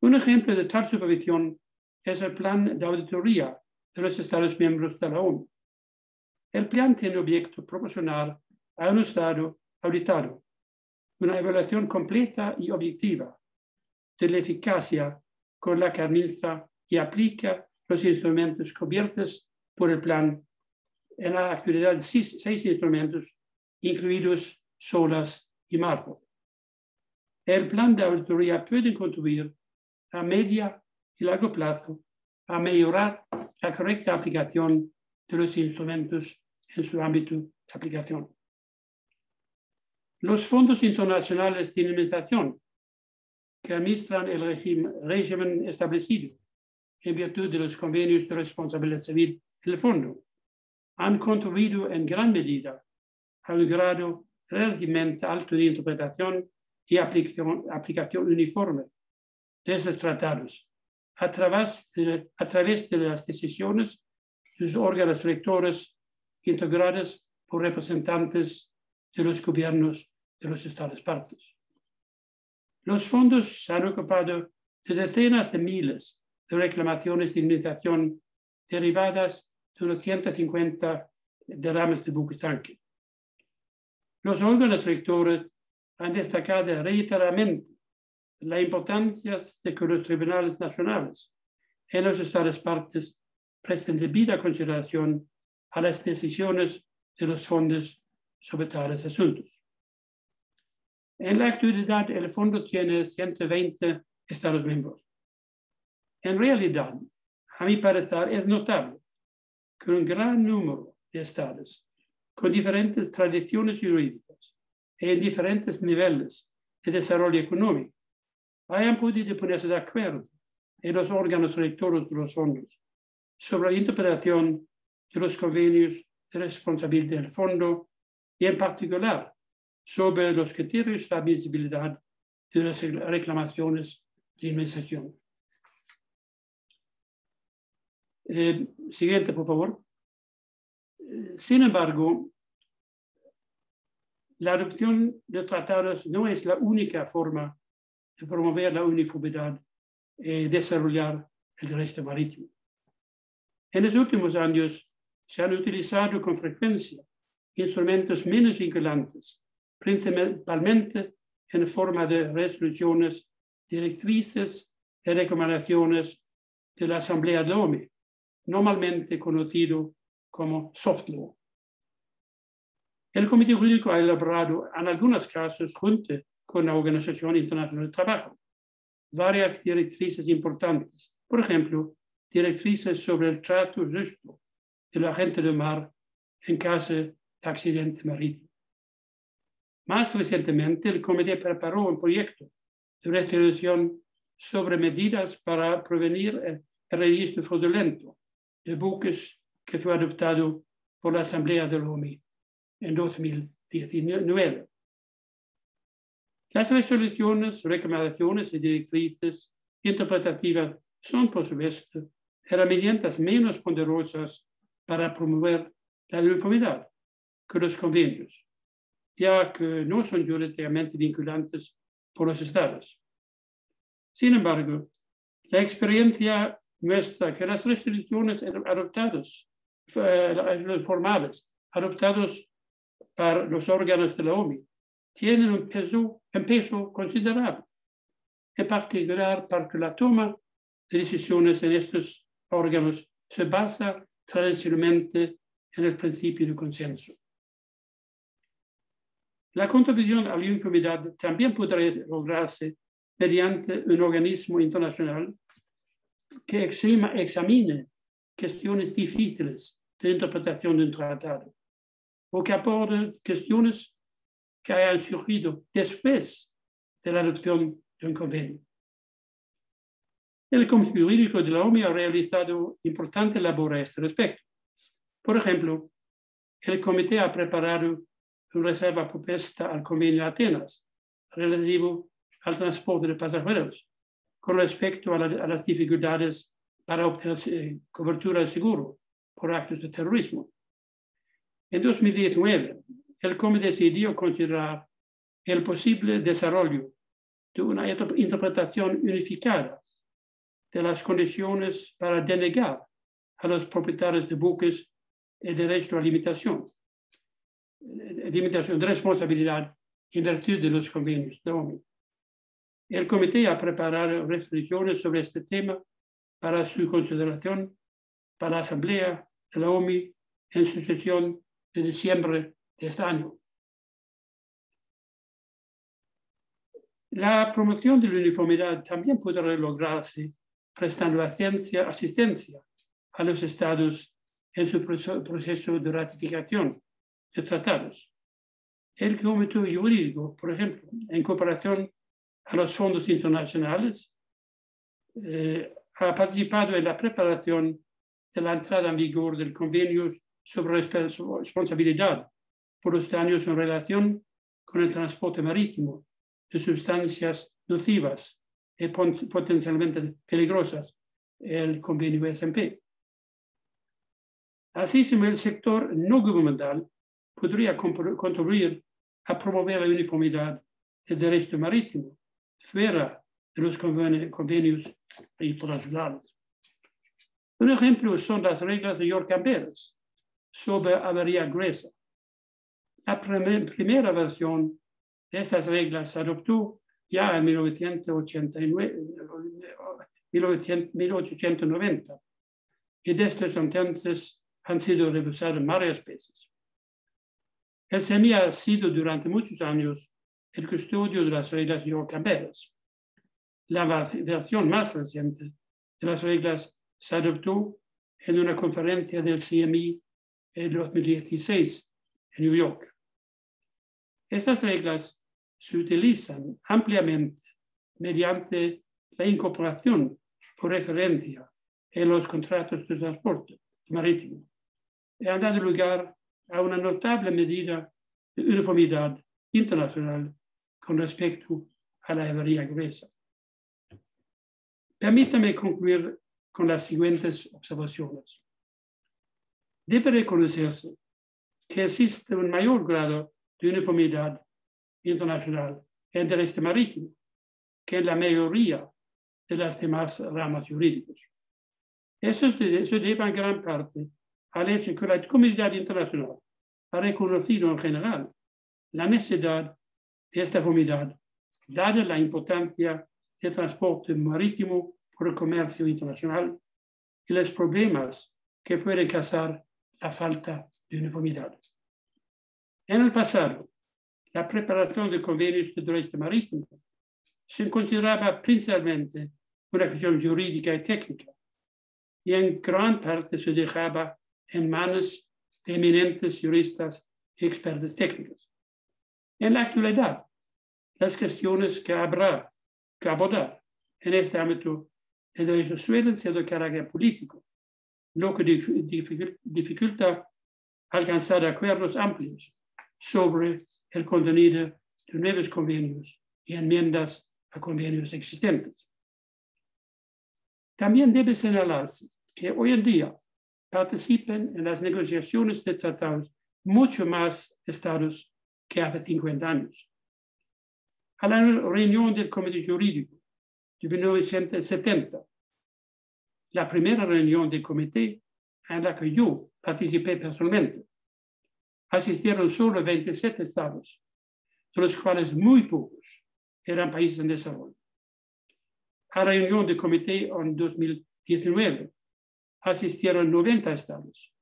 Un ejemplo de tal supervisión es el plan de auditoría de los Estados miembros de la ONU. El plan tiene objeto proporcionar a un Estado auditado una evaluación completa y objetiva de la eficacia con la que administra y aplica los instrumentos cubiertos por el plan. En la actualidad, 6 instrumentos, incluidos SOLAS y MARPOL. El plan de auditoría puede contribuir a media y largo plazo a mejorar la correcta aplicación de los instrumentos en su ámbito de aplicación. Los fondos internacionales de indemnización que administran el régimen establecido en virtud de los convenios de responsabilidad civil en el fondo han contribuido en gran medida a un grado relativamente alto de interpretación y aplicación uniforme de estos tratados a través de las decisiones de los órganos rectores integrados por representantes de los gobiernos de los Estados partes. Los fondos se han ocupado de decenas de miles de reclamaciones de indemnización derivadas de unos 150 derrames de buques tanque. Los órganos rectores han destacado reiteradamente la importancia de que los tribunales nacionales en los Estados partes presten debida consideración a las decisiones de los fondos sobre tales asuntos. En la actualidad, el fondo tiene 120 Estados miembros. En realidad, a mi parecer, es notable que un gran número de estados con diferentes tradiciones jurídicas y en diferentes niveles de desarrollo económico hayan podido ponerse de acuerdo en los órganos rectores de los fondos sobre la interpretación de los convenios de responsabilidad del fondo y en particular sobre los criterios de admisibilidad de las reclamaciones de indemnización. Siguiente, por favor. Sin embargo, la adopción de tratados no es la única forma de promover la uniformidad y desarrollar el derecho marítimo. En los últimos años se han utilizado con frecuencia instrumentos menos vinculantes, principalmente en forma de resoluciones, directrices y recomendaciones de la Asamblea de la OMI, normalmente conocido como soft law. El Comité Jurídico ha elaborado, en algunos casos, junto con la Organización Internacional del Trabajo, varias directrices importantes. Por ejemplo, directrices sobre el trato justo de la gente de mar en caso de accidente marítimo. Más recientemente, el Comité preparó un proyecto de resolución sobre medidas para prevenir el registro fraudulento de buques que fue adoptado por la Asamblea de la OMI en 2019. Las resoluciones, recomendaciones y directrices interpretativas son, por supuesto, herramientas menos poderosas para promover la uniformidad que los convenios, ya que no son jurídicamente vinculantes por los estados. Sin embargo, la experiencia muestra que las resoluciones adoptadas, formales, adoptadas por los órganos de la OMI, tienen un peso considerable, en particular porque la toma de decisiones en estos órganos se basa tradicionalmente en el principio de consenso. La contribución a la uniformidad también podrá lograrse mediante un organismo internacional que examine cuestiones difíciles de interpretación de un tratado o que aborde cuestiones que hayan surgido después de la adopción de un convenio. El Comité Jurídico de la OMI ha realizado importante labor a este respecto. Por ejemplo, el Comité ha preparado una reserva propuesta al Convenio de Atenas relativo al transporte de pasajeros con respecto a las dificultades para obtener cobertura de seguro por actos de terrorismo. En 2019, el Comité decidió considerar el posible desarrollo de una interpretación unificada de las condiciones para denegar a los propietarios de buques el derecho a limitación de responsabilidad en virtud de los convenios de la OMI. El Comité ha preparado resoluciones sobre este tema para su consideración para la Asamblea de la OMI en su sesión de diciembre de este año. La promoción de la uniformidad también podrá lograrse prestando asistencia a los estados en su proceso de ratificación de tratados. El Comité Jurídico, por ejemplo, en cooperación a los fondos internacionales, ha participado en la preparación de la entrada en vigor del convenio sobre responsabilidad por los daños en relación con el transporte marítimo de sustancias nocivas y potencialmente peligrosas, el convenio SMP. Así como el sector no gubernamental podría contribuir a promover la uniformidad del derecho marítimo fuera de los convenios internacionales. Un ejemplo son las reglas de York Amberes sobre avería gruesa. La primera versión de estas reglas se adoptó ya en 1890 y desde entonces han sido revisadas varias veces. El CEMI ha sido durante muchos años el custodio de las reglas de York Amberes. La versión más reciente de las reglas se adoptó en una conferencia del CMI en 2016 en New York. Estas reglas se utilizan ampliamente mediante la incorporación por referencia en los contratos de transporte marítimo y han dado lugar a una notable medida de uniformidad internacional con respecto a la avería gruesa. Permítame concluir con las siguientes observaciones. Debe reconocerse que existe un mayor grado de uniformidad internacional en derecho marítimo que en la mayoría de las demás ramas jurídicas. Eso se debe en gran parte al hecho que la comunidad internacional ha reconocido en general la necesidad de esta uniformidad, dada la importancia del transporte marítimo por el comercio internacional y los problemas que puede causar la falta de uniformidad. En el pasado, la preparación de convenios de derecho marítimo se consideraba principalmente una cuestión jurídica y técnica, y en gran parte se dejaba en manos de eminentes juristas y expertos técnicos. En la actualidad, las cuestiones que habrá que abordar en este ámbito de derecho suelen ser de carácter político, lo que dificulta alcanzar acuerdos amplios sobre el contenido de nuevos convenios y enmiendas a convenios existentes. También debe señalarse que hoy en día participan en las negociaciones de tratados mucho más estados que hace 50 años. A la reunión del Comité Jurídico de 1970, la primera reunión del comité en la que yo participé personalmente, asistieron solo 27 estados, de los cuales muy pocos eran países en desarrollo. A la reunión del comité en 2019 asistieron 90 estados,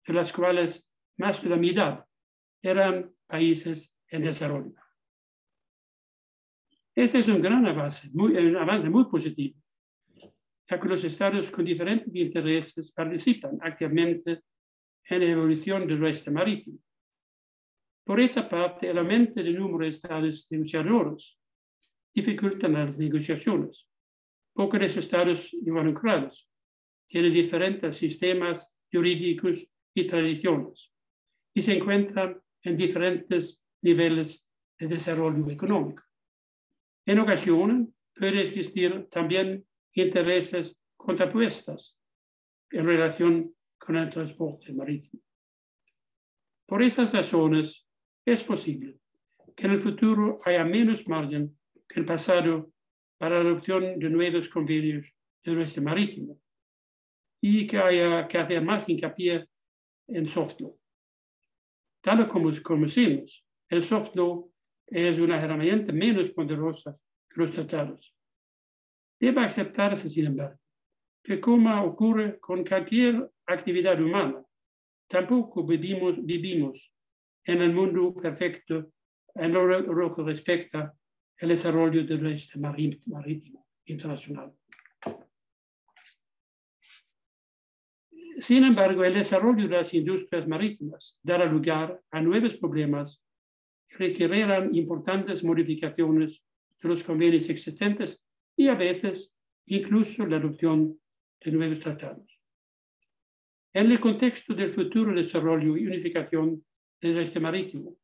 de los cuales más de la mitad eran países en desarrollo. Este es un gran avance, un avance muy positivo, ya que los estados con diferentes intereses participan activamente en la evolución del derecho marítimo. Por esta parte, el aumento del número de estados negociadores dificulta las negociaciones, porque los estados involucrados tienen diferentes sistemas jurídicos y tradiciones y se encuentran en diferentes niveles de desarrollo económico. En ocasiones puede existir también intereses contrapuestos en relación con el transporte marítimo. Por estas razones, es posible que en el futuro haya menos margen que en el pasado para la adopción de nuevos convenios de derecho marítimo y que haya que hacer más hincapié en soft law. Tal como conocemos, el soft law es una herramienta menos poderosa que los tratados. Debe aceptarse, sin embargo, que como ocurre con cualquier actividad humana, tampoco vivimos en el mundo perfecto en lo que respecta al desarrollo del derecho marítimo internacional. Sin embargo, el desarrollo de las industrias marítimas dará lugar a nuevos problemas que requerirán importantes modificaciones de los convenios existentes y a veces incluso la adopción de nuevos tratados. En el contexto del futuro desarrollo y unificación del derecho marítimo,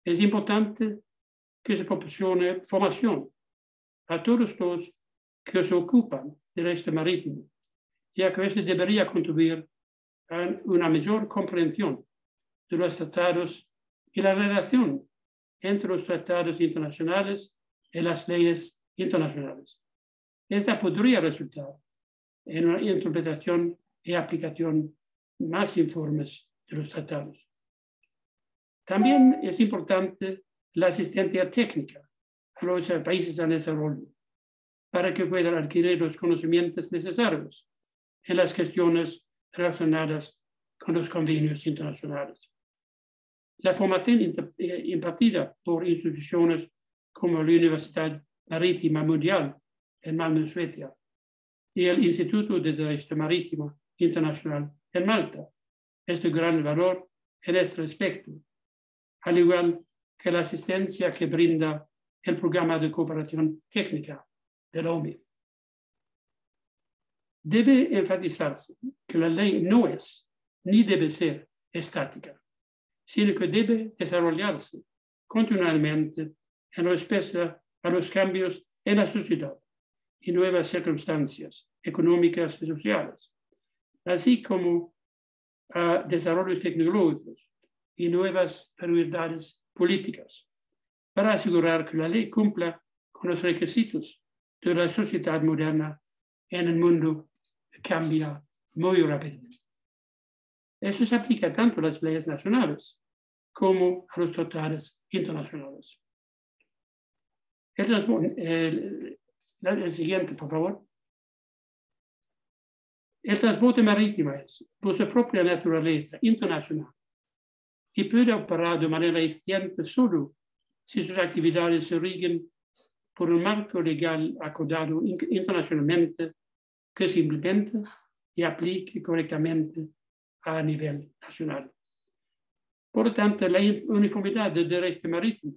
es importante que se proporcione formación a todos los que se ocupan del derecho marítimo, ya que esto debería contribuir a una mayor comprensión de los tratados y la relación entre los tratados internacionales y las leyes internacionales. Esta podría resultar en una interpretación y aplicación más informes de los tratados. También es importante la asistencia técnica a los países en desarrollo para que puedan adquirir los conocimientos necesarios en las cuestiones relacionadas con los convenios internacionales. La formación impartida por instituciones como la Universidad Marítima Mundial en Malmö, Suecia, y el Instituto de Derecho Marítimo Internacional en Malta es de gran valor en este respecto, al igual que la asistencia que brinda el Programa de Cooperación Técnica de la OMI. Debe enfatizarse que la ley no es ni debe ser estática, sino que debe desarrollarse continuamente en respuesta a los cambios en la sociedad y nuevas circunstancias económicas y sociales, así como a desarrollos tecnológicos y nuevas prioridades políticas para asegurar que la ley cumpla con los requisitos de la sociedad moderna en el mundo que cambia muy rápidamente. Eso se aplica tanto a las leyes nacionales como a los tratados internacionales. El siguiente, por favor. El transporte marítimo es, por su propia naturaleza, internacional y puede operar de manera eficiente solo si sus actividades se rigen por un marco legal acordado internacionalmente que se implemente y aplique correctamente a nivel nacional. Por lo tanto, la uniformidad del derecho marítimo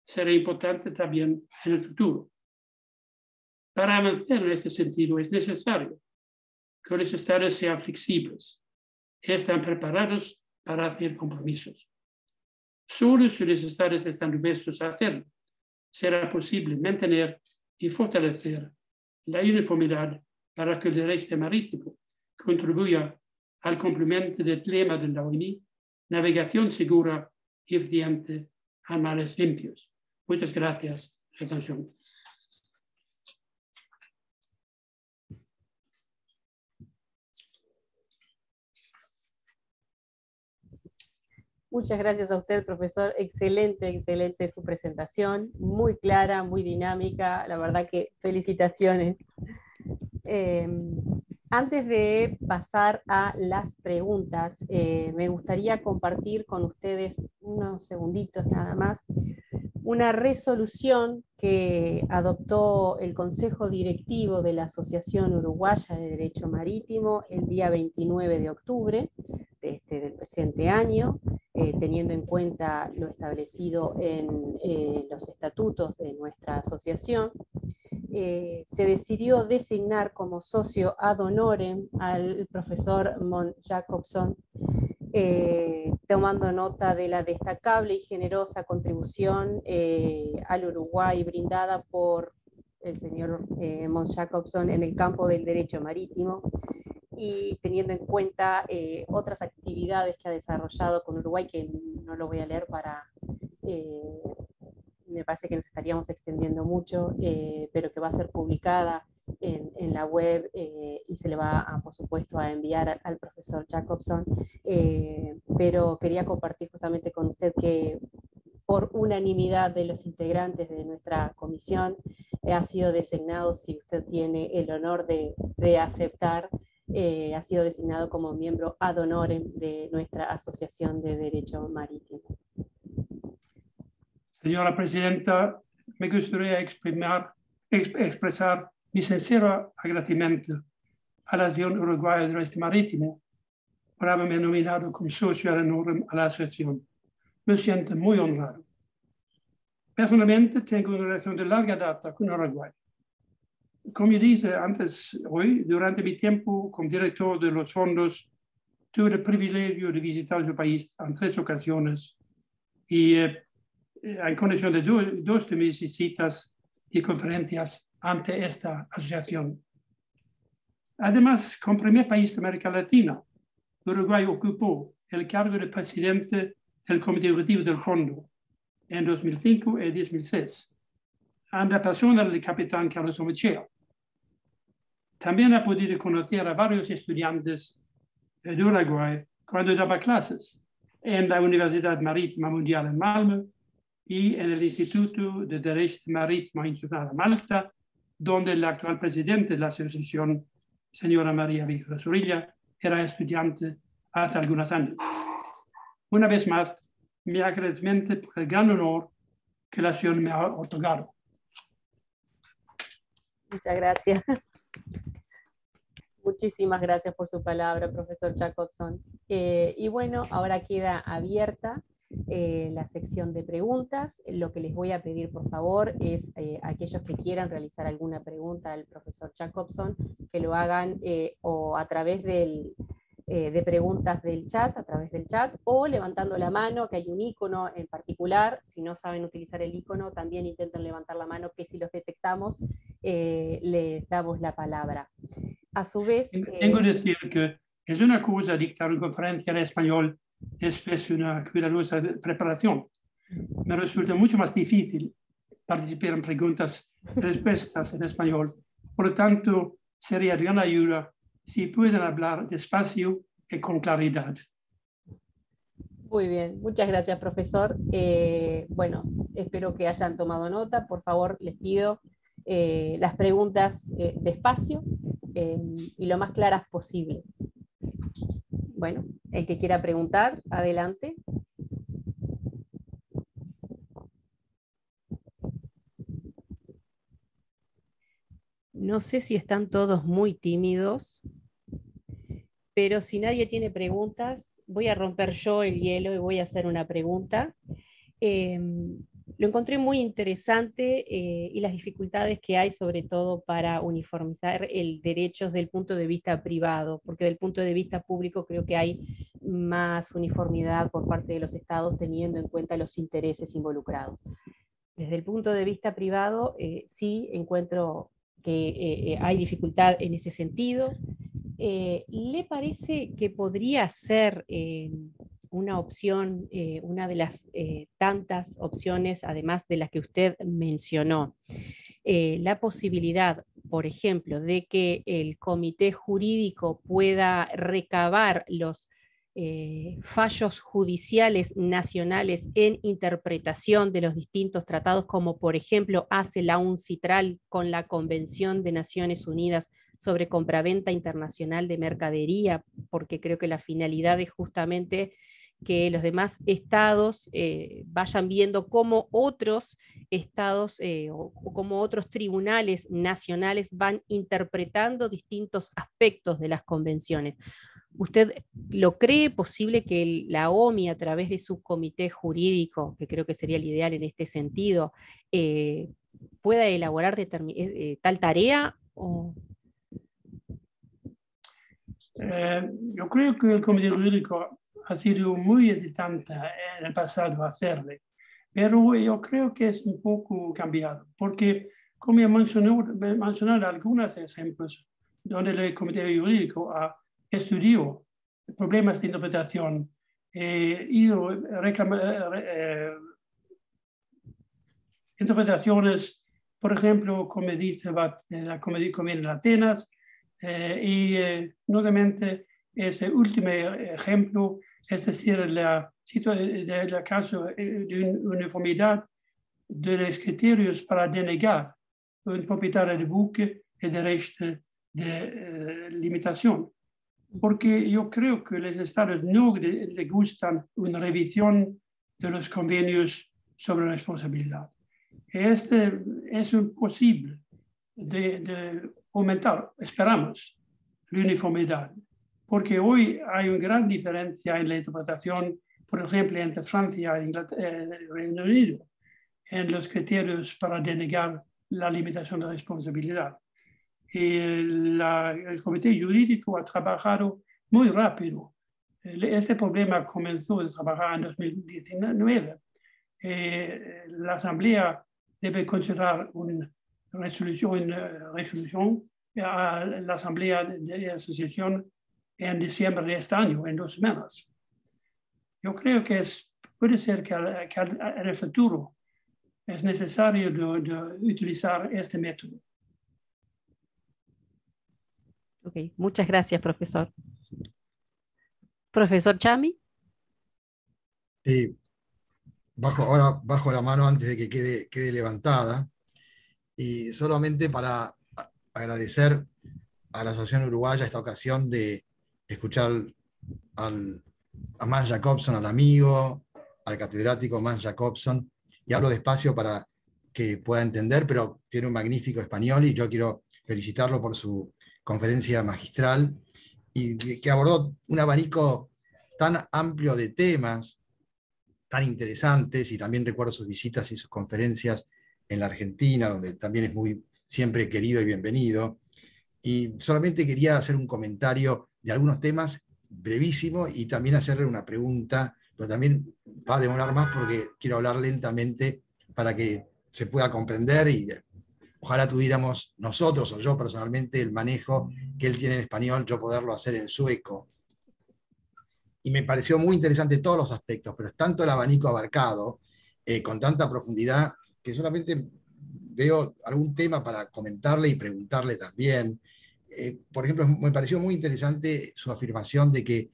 será importante también en el futuro. Para avanzar en este sentido es necesario que los estados sean flexibles y estén preparados para hacer compromisos. Solo si los estados están dispuestos a hacerlo, será posible mantener y fortalecer la uniformidad para que el derecho marítimo contribuya al cumplimiento del lema de la ONU, navegación segura y eficiente a mares limpios. Muchas gracias por su atención. Muchas gracias a usted, profesor. Excelente, excelente su presentación. Muy clara, muy dinámica. La verdad que felicitaciones. Antes de pasar a las preguntas, me gustaría compartir con ustedes unos segunditos nada más una resolución que adoptó el Consejo Directivo de la Asociación Uruguaya de Derecho Marítimo el día 29 de octubre del presente año, teniendo en cuenta lo establecido en los estatutos de nuestra asociación. Se decidió designar como socio ad honorem al profesor Mon Jacobson, tomando nota de la destacable y generosa contribución al Uruguay brindada por el señor Mon Jacobson en el campo del derecho marítimo, y teniendo en cuenta otras actividades que ha desarrollado con Uruguay, que no lo voy a leer para... me parece que nos estaríamos extendiendo mucho, pero que va a ser publicada en la web y se le va, por supuesto, a enviar al profesor Jacobson. Pero quería compartir justamente con usted que por unanimidad de los integrantes de nuestra comisión ha sido designado, si usted tiene el honor de aceptar, ha sido designado como miembro ad honorem de nuestra Asociación de Derecho Marítimo. Señora Presidenta, me gustaría expresar mi sincero agradecimiento a la Asociación Uruguaya de Derecho Marítimo por haberme nominado como socio ad honorem a la asociación. Me siento muy honrado. Personalmente tengo una relación de larga data con Uruguay. Como dije antes hoy, durante mi tiempo como director de los fondos, tuve el privilegio de visitar su país en 3 ocasiones y en condición de dos de mis visitas y conferencias ante esta asociación. Además, como primer país de América Latina, Uruguay ocupó el cargo de presidente del Comité Ejecutivo del Fondo en 2005 y 2006, en la persona del capitán Carlos Omechea. También ha podido conocer a varios estudiantes de Uruguay cuando daba clases en la Universidad Marítima Mundial en Malmö y en el Instituto de Derecho Marítimo Internacional de Malta, donde el actual presidente de la asociación, señora María Víctor Zorrilla, era estudiante hace algunos años. Una vez más, mi agradecimiento por el gran honor que la asociación me ha otorgado. Muchas gracias. Muchísimas gracias por su palabra, profesor Jacobson. Y bueno, ahora queda abierta la sección de preguntas. Lo que les voy a pedir, por favor, es aquellos que quieran realizar alguna pregunta al profesor Jacobson, que lo hagan o a través de preguntas del chat, a través del chat, o levantando la mano, que hay un icono en particular. Si no saben utilizar el icono, también intenten levantar la mano, que si los detectamos, les damos la palabra. A su vez... Tengo que decir que Es una cosa dictar una conferencia en español después de una cuidadosa preparación. Me resulta mucho más difícil participar en preguntas y respuestas en español. Por lo tanto, sería de gran ayuda si pueden hablar despacio y con claridad. Muy bien, muchas gracias, profesor. Bueno, espero que hayan tomado nota. Por favor, les pido las preguntas despacio y lo más claras posibles. Bueno, el que quiera preguntar, adelante. No sé si están todos muy tímidos, pero si nadie tiene preguntas, voy a romper yo el hielo y voy a hacer una pregunta. Lo encontré muy interesante y las dificultades que hay, sobre todo para uniformizar el derecho desde el punto de vista privado, porque del punto de vista público creo que hay más uniformidad por parte de los estados teniendo en cuenta los intereses involucrados. Desde el punto de vista privado, sí encuentro que hay dificultad en ese sentido. ¿Le parece que podría ser una opción, una de las tantas opciones, además de las que usted mencionó, la posibilidad, por ejemplo, de que el comité jurídico pueda recabar los fallos judiciales nacionales en interpretación de los distintos tratados, como por ejemplo hace la UNCITRAL con la Convención de Naciones Unidas sobre compraventa internacional de mercadería, porque creo que la finalidad es justamente que los demás estados vayan viendo cómo otros estados o cómo otros tribunales nacionales van interpretando distintos aspectos de las convenciones. ¿Usted lo cree posible que la OMI, a través de su comité jurídico, que creo que sería el ideal en este sentido, pueda elaborar tal tarea? ¿O? Yo creo que el comité jurídico ha sido muy hesitante en el pasado a hacerle, pero yo creo que es un poco cambiado, porque como he mencionado algunos ejemplos donde el comité jurídico ha estudiado problemas de interpretación, ido interpretaciones, por ejemplo, como dice la Convención de Atenas, y nuevamente ese último ejemplo, es decir, el caso de uniformidad de los criterios para denegar a un propietario de buque el derecho de limitación. Porque yo creo que a los estados no les gustan una revisión de los convenios sobre responsabilidad. Este es imposible de aumentar, esperamos, la uniformidad, porque hoy hay una gran diferencia en la interpretación, por ejemplo, entre Francia y el Reino Unido, en los criterios para denegar la limitación de responsabilidad. Y el comité jurídico ha trabajado muy rápido. Este problema comenzó a trabajar en 2019. La Asamblea debe considerar una resolución a la Asamblea de Asociación en diciembre de este año, en 2 semanas. Yo creo que puede ser que en el futuro es necesario de utilizar este método. Ok, muchas gracias, profesor. Profesor Chami. Sí, ahora bajo la mano antes de que quede levantada, y solamente para agradecer a la Asociación Uruguaya esta ocasión de escuchar a Mans Jacobson, al amigo, al catedrático Mans Jacobson, y hablo despacio para que pueda entender, pero tiene un magnífico español y yo quiero felicitarlo por su conferencia magistral y que abordó un abanico tan amplio de temas, tan interesantes, y también recuerdo sus visitas y sus conferencias en la Argentina, donde también es muy siempre querido y bienvenido. Y solamente quería hacer un comentario de algunos temas brevísimo y también hacerle una pregunta, pero también va a demorar más porque quiero hablar lentamente para que se pueda comprender y ojalá tuviéramos nosotros o yo personalmente el manejo que él tiene en español, yo poderlo hacer en sueco y me pareció muy interesante todos los aspectos, pero es tanto el abanico abarcado, con tanta profundidad, que solamente veo algún tema para comentarle y preguntarle también. Por ejemplo, me pareció muy interesante su afirmación de que,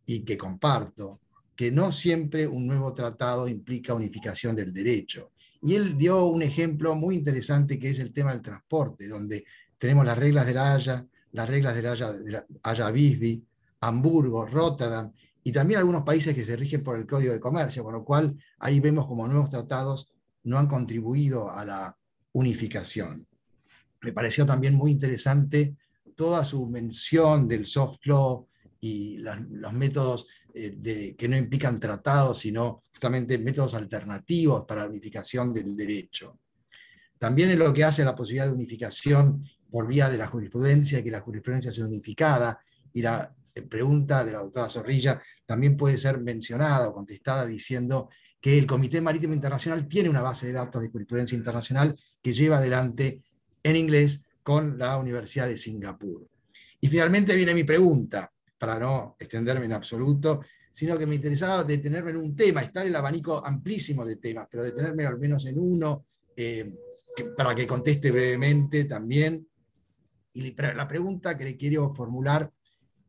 y que comparto, que no siempre un nuevo tratado implica unificación del derecho. Y él dio un ejemplo muy interesante que es el tema del transporte, donde tenemos las reglas de la Haya, las reglas de la Haya-Visby, Hamburgo, Rotterdam, y también algunos países que se rigen por el Código de Comercio, con lo cual ahí vemos como nuevos tratados no han contribuido a la unificación. Me pareció también muy interesante toda su mención del soft law y los métodos que no implican tratados, sino justamente métodos alternativos para la unificación del derecho. También en lo que hace a la posibilidad de unificación por vía de la jurisprudencia, que la jurisprudencia sea unificada, y la pregunta de la doctora Zorrilla también puede ser mencionada o contestada diciendo que el Comité Marítimo Internacional tiene una base de datos de jurisprudencia internacional que lleva adelante en inglés con la Universidad de Singapur. Y finalmente viene mi pregunta, para no extenderme en absoluto, sino que me interesaba detenerme en un tema, está el abanico amplísimo de temas, pero detenerme al menos en uno, para que conteste brevemente también. Y la pregunta que le quiero formular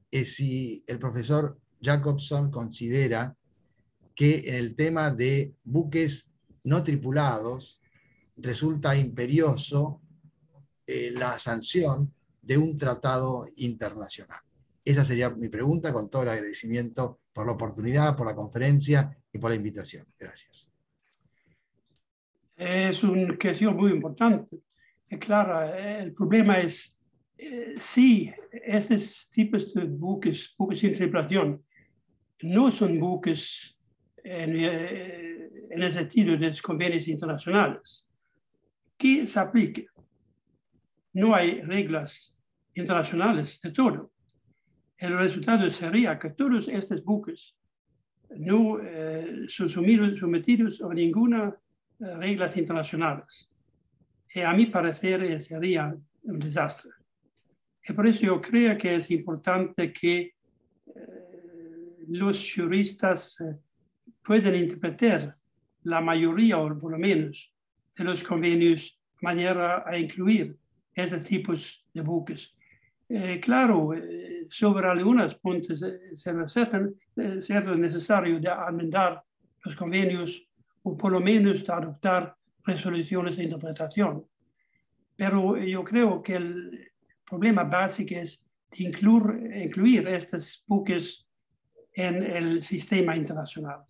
es si el profesor Jacobson considera que en el tema de buques no tripulados resulta imperioso la sanción de un tratado internacional. Esa sería mi pregunta, con todo el agradecimiento por la oportunidad, por la conferencia y por la invitación. Gracias. Es una cuestión muy importante. Claro, el problema es si estos tipos de buques sin tripulación, no son buques en el sentido de los convenios internacionales, que se aplique. No hay reglas internacionales de todo. El resultado sería que todos estos buques no son sometidos a ninguna reglas internacionales. Y a mi parecer sería un desastre. Y por eso yo creo que es importante que los juristas puedan interpretar la mayoría, o por lo menos, de los convenios de manera a incluir esos tipos de buques. Claro, sobre algunos puntos será necesario de enmendar los convenios o por lo menos de adoptar resoluciones de interpretación. Pero yo creo que el problema básico es de incluir estos buques en el sistema internacional.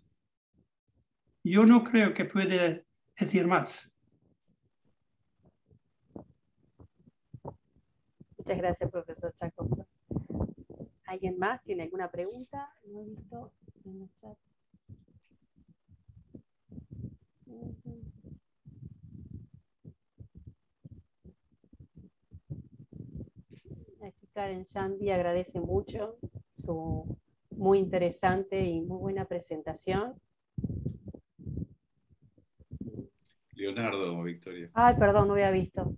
Yo no creo que puede decir más. Muchas gracias, profesor Jacobson. ¿Alguien más tiene alguna pregunta? No he visto en el chat. Aquí Karen Shandy agradece mucho su muy interesante y muy buena presentación. Leonardo, Victoria. Ay, perdón, no había visto.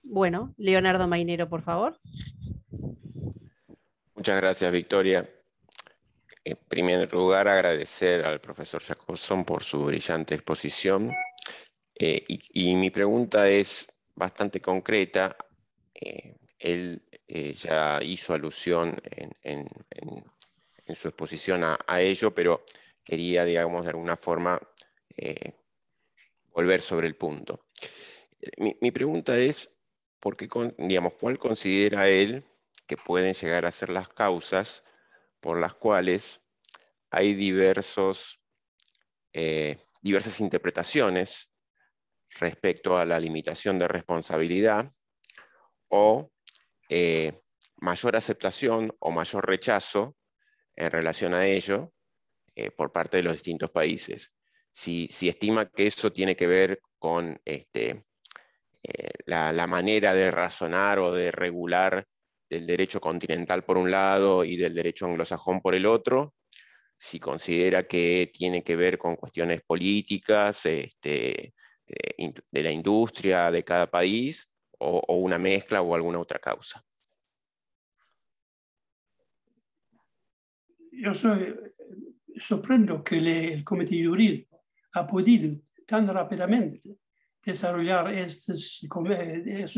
Bueno, Leonardo Mainero, por favor. Muchas gracias, Victoria. En primer lugar, agradecer al profesor Jacobson por su brillante exposición. Y mi pregunta es bastante concreta. Él ya hizo alusión en su exposición a ello, pero quería, digamos, de alguna forma volver sobre el punto. Mi pregunta es, ¿cuál considera él que pueden llegar a ser las causas por las cuales hay diversas interpretaciones respecto a la limitación de responsabilidad o mayor aceptación o mayor rechazo en relación a ello por parte de los distintos países? Si estima que eso tiene que ver con la manera de razonar o de regular del derecho continental por un lado y del derecho anglosajón por el otro, si considera que tiene que ver con cuestiones políticas de la industria de cada país, o una mezcla o alguna otra causa. yo sorprendo que el comité jurídico ha podido tan rápidamente desarrollar estas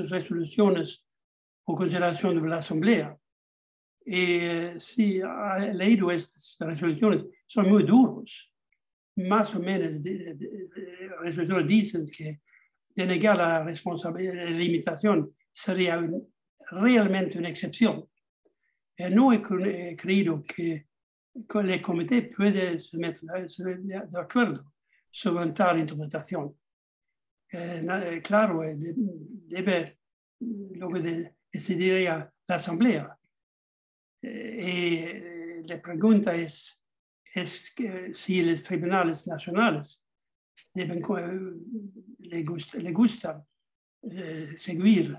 resoluciones por consideración de la Asamblea. Y si ha leído estas resoluciones, son muy duros. Más o menos resoluciones dicen que denegar la responsabilidad, la limitación sería realmente una excepción. No he creído que el comité puede se meter de acuerdo sobre tal interpretación. Claro, debe lo que decidiría la Asamblea. Y la pregunta es que si los tribunales nacionales le gusta seguir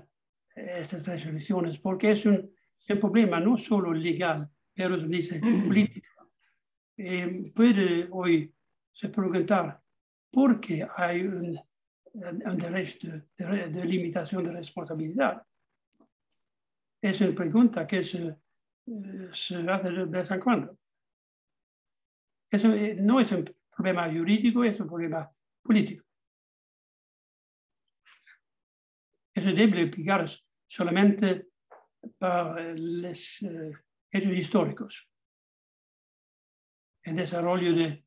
estas resoluciones, porque es un problema no solo legal, pero es político. Puede hoy se preguntar por qué hay un derecho de limitación de responsabilidad. Es una pregunta que se hace de vez en cuando. Eso no es un problema jurídico, es un problema político. Eso debe explicar solamente para los hechos históricos. El desarrollo de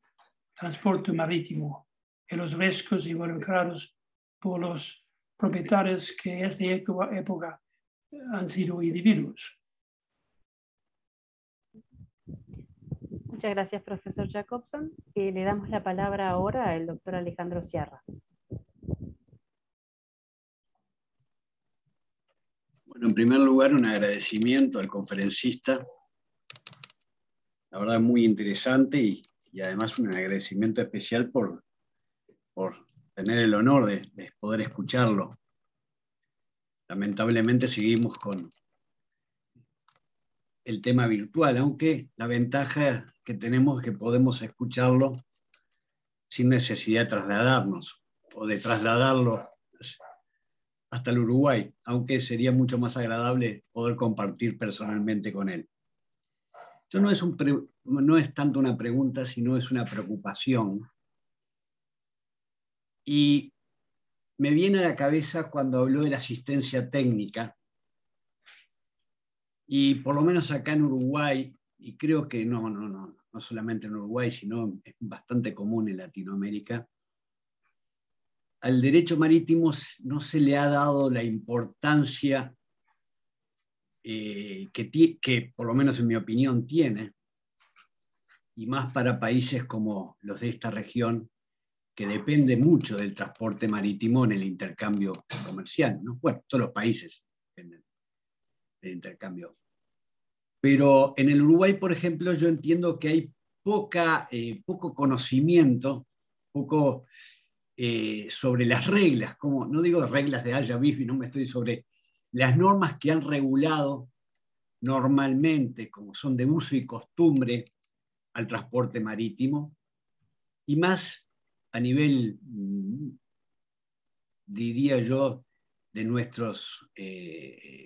transporte marítimo y los riesgos involucrados por los propietarios que en esta época han sido individuos. Muchas gracias, profesor Jacobson. Le damos la palabra ahora al doctor Alejandro Sierra. Bueno, en primer lugar, un agradecimiento al conferencista. La verdad, muy interesante y además un agradecimiento especial por tener el honor de poder escucharlo. Lamentablemente seguimos con el tema virtual, aunque la ventaja que tenemos es que podemos escucharlo sin necesidad de trasladarnos o de trasladarlo hasta el Uruguay, aunque sería mucho más agradable poder compartir personalmente con él. Esto no es tanto una pregunta, sino es una preocupación. Y me viene a la cabeza cuando habló de la asistencia técnica, y por lo menos acá en Uruguay, y creo que no solamente en Uruguay, sino es bastante común en Latinoamérica, al derecho marítimo no se le ha dado la importancia que por lo menos en mi opinión tiene, y más para países como los de esta región, que depende mucho del transporte marítimo en el intercambio comercial, ¿no? Bueno, todos los países dependen del intercambio. Pero en el Uruguay, por ejemplo, yo entiendo que hay poco conocimiento, sobre las reglas, como, no digo reglas de Haya Bifi, no me estoy sobre las normas que han regulado normalmente, como son de uso y costumbre, al transporte marítimo, y más a nivel, diría yo, de nuestros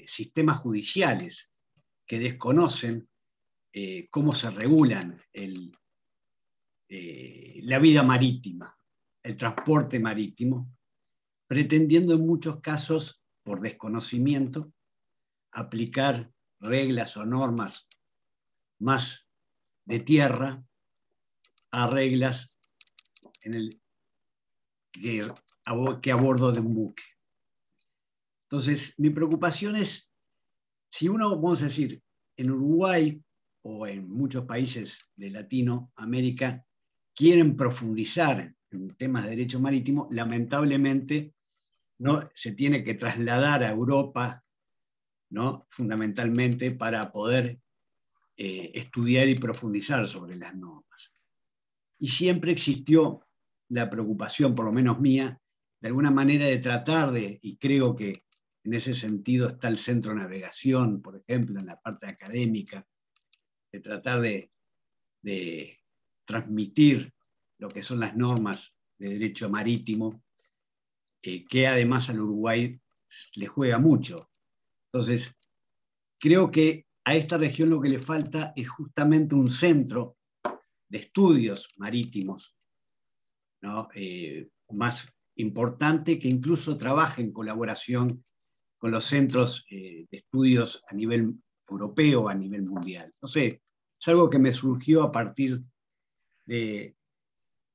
sistemas judiciales, que desconocen cómo se regulan la vida marítima, el transporte marítimo, pretendiendo en muchos casos, por desconocimiento, aplicar reglas o normas más de tierra a reglas que a bordo de un buque. Entonces, mi preocupación es, si uno, vamos a decir, en Uruguay o en muchos países de Latinoamérica quieren profundizar en temas de derecho marítimo, lamentablemente no se tiene que trasladar a Europa, ¿no? Fundamentalmente para poder estudiar y profundizar sobre las normas. Y siempre existió la preocupación, por lo menos mía, de alguna manera de tratar de, y creo que en ese sentido está el Centro de Navegación, por ejemplo, en la parte académica, de tratar de transmitir lo que son las normas de derecho marítimo, que además al Uruguay le juega mucho. Entonces, creo que a esta región lo que le falta es justamente un centro de estudios marítimos, ¿no? Más importante, que incluso trabaje en colaboración con los centros de estudios a nivel europeo, a nivel mundial. No sé, es algo que me surgió a partir de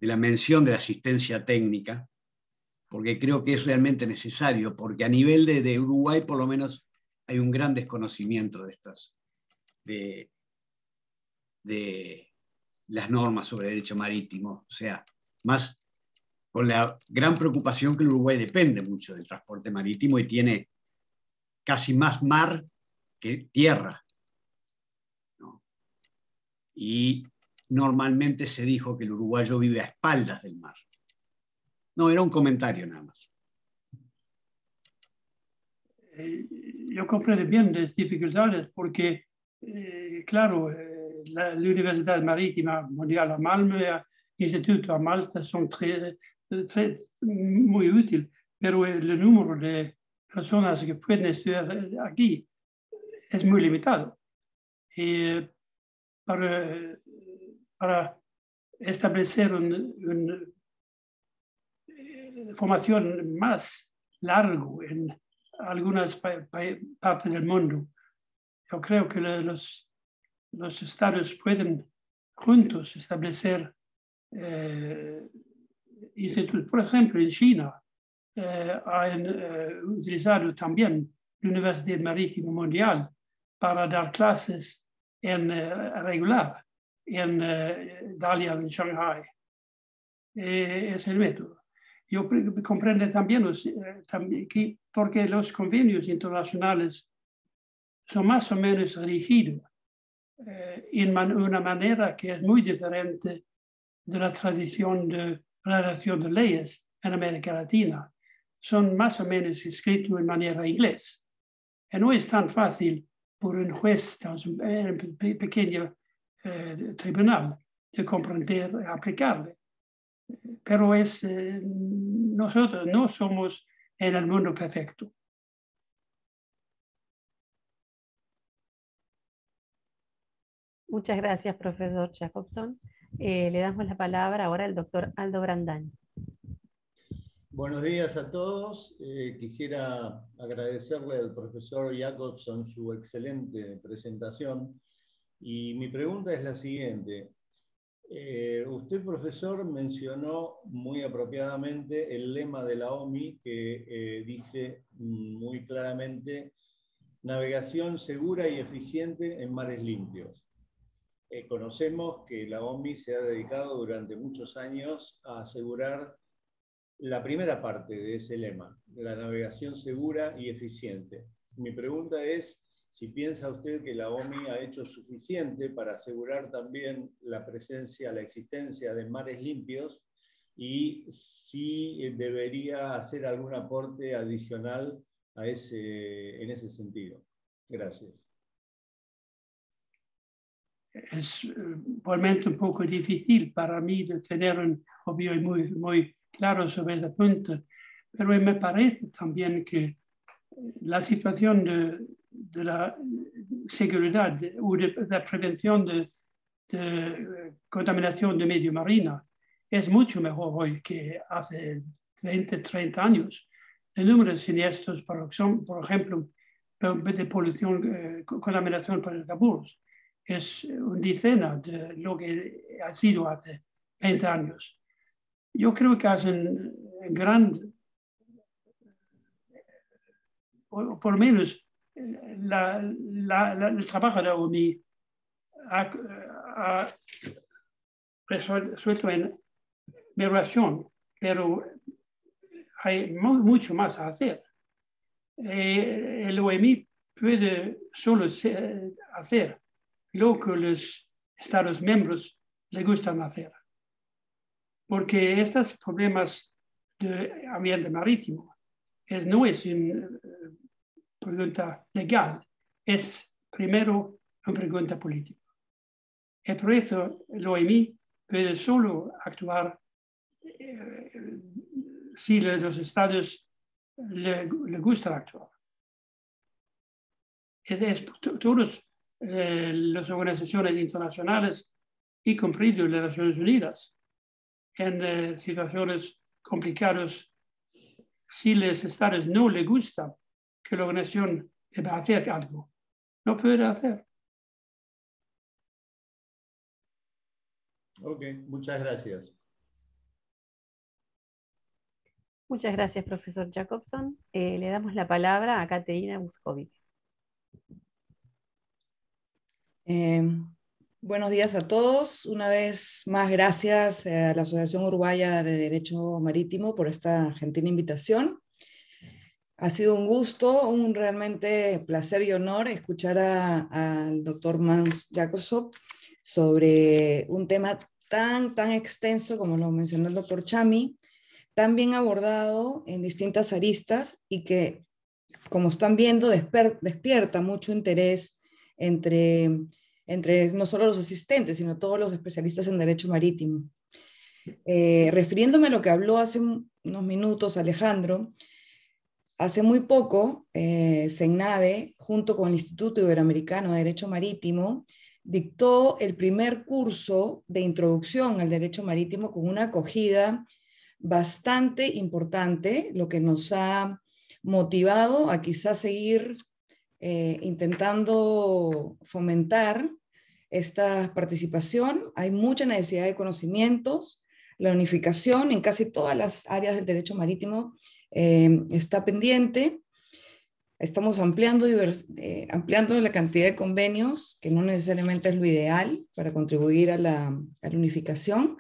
la mención de la asistencia técnica, porque creo que es realmente necesario, porque a nivel de Uruguay por lo menos hay un gran desconocimiento de estas, de las normas sobre derecho marítimo, o sea, más con la gran preocupación que el Uruguay depende mucho del transporte marítimo y tiene casi más mar que tierra, ¿no? Y normalmente se dijo que el uruguayo vive a espaldas del mar. No, era un comentario nada más. Yo comprendo bien las dificultades porque, claro, la Universidad Marítima Mundial a Malmö, el Instituto a Malta son muy útiles, pero el número de personas que pueden estudiar aquí es muy limitado. Y para establecer una formación más larga en algunas partes del mundo, yo creo que los estados pueden juntos establecer institutos. Por ejemplo, en China han utilizado también la Universidad Marítima Mundial para dar clases en regular en Dalian, en Shanghai. Es el método. Yo comprendo también, que porque los convenios internacionales son más o menos rígidos en una manera que es muy diferente de la tradición de redacción de leyes en América Latina. Son más o menos escritos en manera inglesa. Y no es tan fácil por un juez en un pequeño tribunal de comprender y aplicarle. Pero nosotros no somos en el mundo perfecto. Muchas gracias, profesor Jacobson. Le damos la palabra ahora al doctor Aldo Brandani. Buenos días a todos. Quisiera agradecerle al profesor Jacobson su excelente presentación. Y mi pregunta es la siguiente. Usted, profesor, mencionó muy apropiadamente el lema de la OMI que dice muy claramente navegación segura y eficiente en mares limpios. Conocemos que la OMI se ha dedicado durante muchos años a asegurar la primera parte de ese lema, la navegación segura y eficiente. Mi pregunta es si piensa usted que la OMI ha hecho suficiente para asegurar también la presencia, la existencia de mares limpios y si debería hacer algún aporte adicional en ese sentido. Gracias. Es realmente un poco difícil para mí de tener un opinión muy claro sobre ese punto, pero me parece también que la situación de la seguridad o de la prevención de contaminación de medio marino es mucho mejor hoy que hace 20, 30 años. El número de siniestros, por ejemplo, de polución, contaminación por hidrocarburos, es una decena de lo que ha sido hace 20 años. Yo creo que hacen gran, por lo menos el trabajo de la OMI ha resuelto en migración, pero hay mucho más a hacer. El OMI puede solo hacer lo que los Estados miembros les gustan hacer. Porque estos problemas de ambiente marítimo no es una pregunta legal, es primero una pregunta política. Y por eso el OMI puede solo actuar si los estados le gustan actuar. Todos las organizaciones internacionales, y comprendido las Naciones Unidas, en situaciones complicadas, si los estados no les gusta que la organización deba hacer algo, no puede hacer. Ok, muchas gracias. Muchas gracias, profesor Jacobson. Le damos la palabra a Caterina Buscovic. Buenos días a todos. Una vez más, gracias a la Asociación Uruguaya de Derecho Marítimo por esta gentil invitación. Ha sido un gusto, un realmente placer y honor escuchar al doctor Mans Jacobson sobre un tema tan extenso como lo mencionó el doctor Chami, tan bien abordado en distintas aristas y que, como están viendo, despierta mucho interés entre no solo los asistentes, sino todos los especialistas en derecho marítimo. Refiriéndome a lo que habló hace unos minutos Alejandro, hace muy poco, CENAVE, junto con el Instituto Iberoamericano de Derecho Marítimo, dictó el primer curso de introducción al derecho marítimo con una acogida bastante importante, lo que nos ha motivado a quizás seguir intentando fomentar esta participación. Hay mucha necesidad de conocimientos. La unificación en casi todas las áreas del derecho marítimo está pendiente. Estamos ampliando la cantidad de convenios, que no necesariamente es lo ideal para contribuir a la unificación,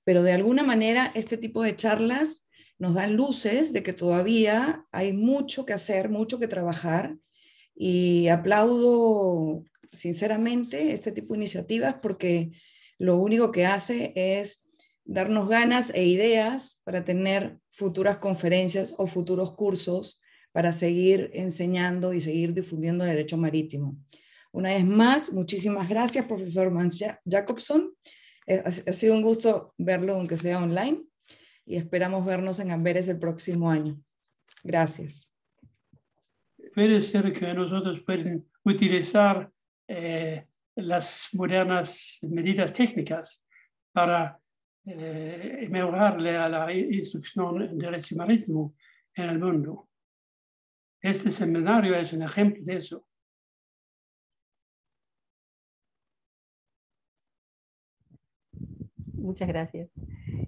pero de alguna manera este tipo de charlas nos dan luces de que todavía hay mucho que hacer, mucho que trabajar, y aplaudo sinceramente este tipo de iniciativas porque lo único que hace es darnos ganas e ideas para tener futuras conferencias o futuros cursos para seguir enseñando y seguir difundiendo el derecho marítimo. Una vez más, muchísimas gracias, profesor Mans Jacobson. Ha sido un gusto verlo, aunque sea online, y esperamos vernos en Amberes el próximo año. Gracias. Puede ser que nosotros pueden utilizar las modernas medidas técnicas para mejorarle a la instrucción en derecho marítimo en el mundo. Este seminario es un ejemplo de eso. Muchas gracias.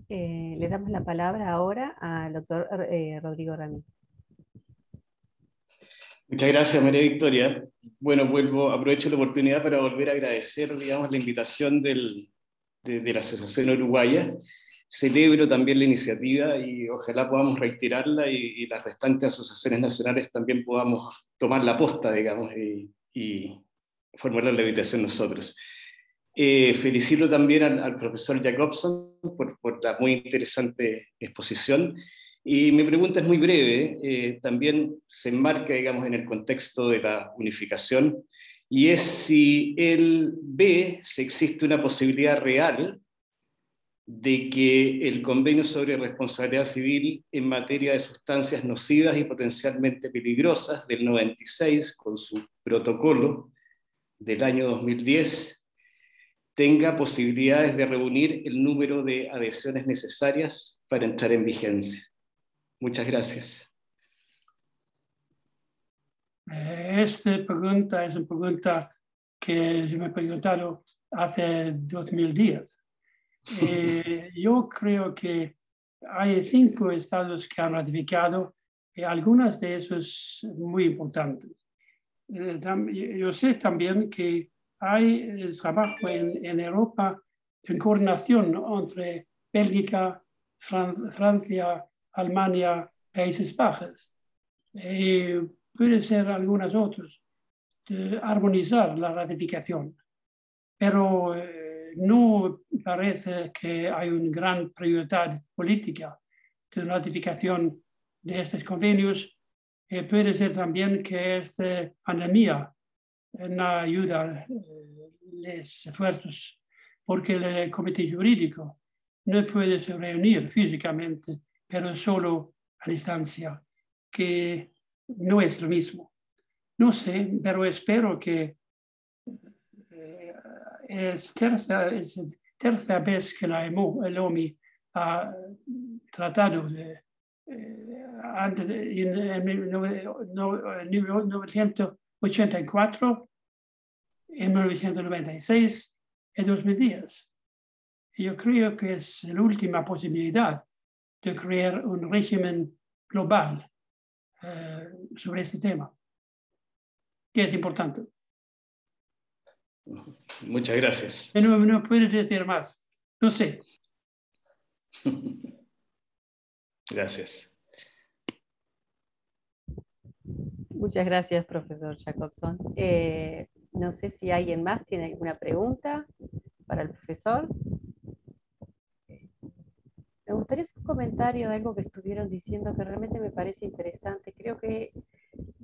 Le damos la palabra ahora al doctor Rodrigo Ramírez. Muchas gracias, María Victoria. Bueno, aprovecho la oportunidad para volver a agradecer, digamos, la invitación de la Asociación Uruguaya. Celebro también la iniciativa y ojalá podamos reiterarla y las restantes asociaciones nacionales también podamos tomar la posta, digamos, y formular la invitación nosotros. Felicito también al profesor Jacobson por la muy interesante exposición. Y mi pregunta es muy breve, también se enmarca, digamos, en el contexto de la unificación, y es si él ve si existe una posibilidad real de que el convenio sobre responsabilidad civil en materia de sustancias nocivas y potencialmente peligrosas del 96, con su protocolo del año 2010, tenga posibilidades de reunir el número de adhesiones necesarias para entrar en vigencia. Muchas gracias. Esta pregunta es una pregunta que yo me he preguntado hace 2010. Yo creo que hay 5 estados que han ratificado y algunas de esos muy importantes. Yo sé también que hay trabajo en Europa en coordinación entre Bélgica, Francia, Alemania, Países Bajos. Puede ser algunas otras de armonizar la ratificación, pero no parece que hay una gran prioridad política de ratificación de estos convenios. Puede ser también que esta pandemia no ayuda los esfuerzos, porque el comité jurídico no puede se reunir físicamente, pero solo a distancia, que no es lo mismo. No sé, pero espero que es tercera vez que el OMI ha tratado de, antes en 1984, en 1996 y 2010. Yo creo que es la última posibilidad de crear un régimen global sobre este tema, que es importante. Muchas gracias. No puedo decir más. No sé. Gracias. Muchas gracias, profesor Jacobson. No sé si alguien más tiene alguna pregunta para el profesor. Me gustaría hacer un comentario de algo que estuvieron diciendo que realmente me parece interesante. Creo que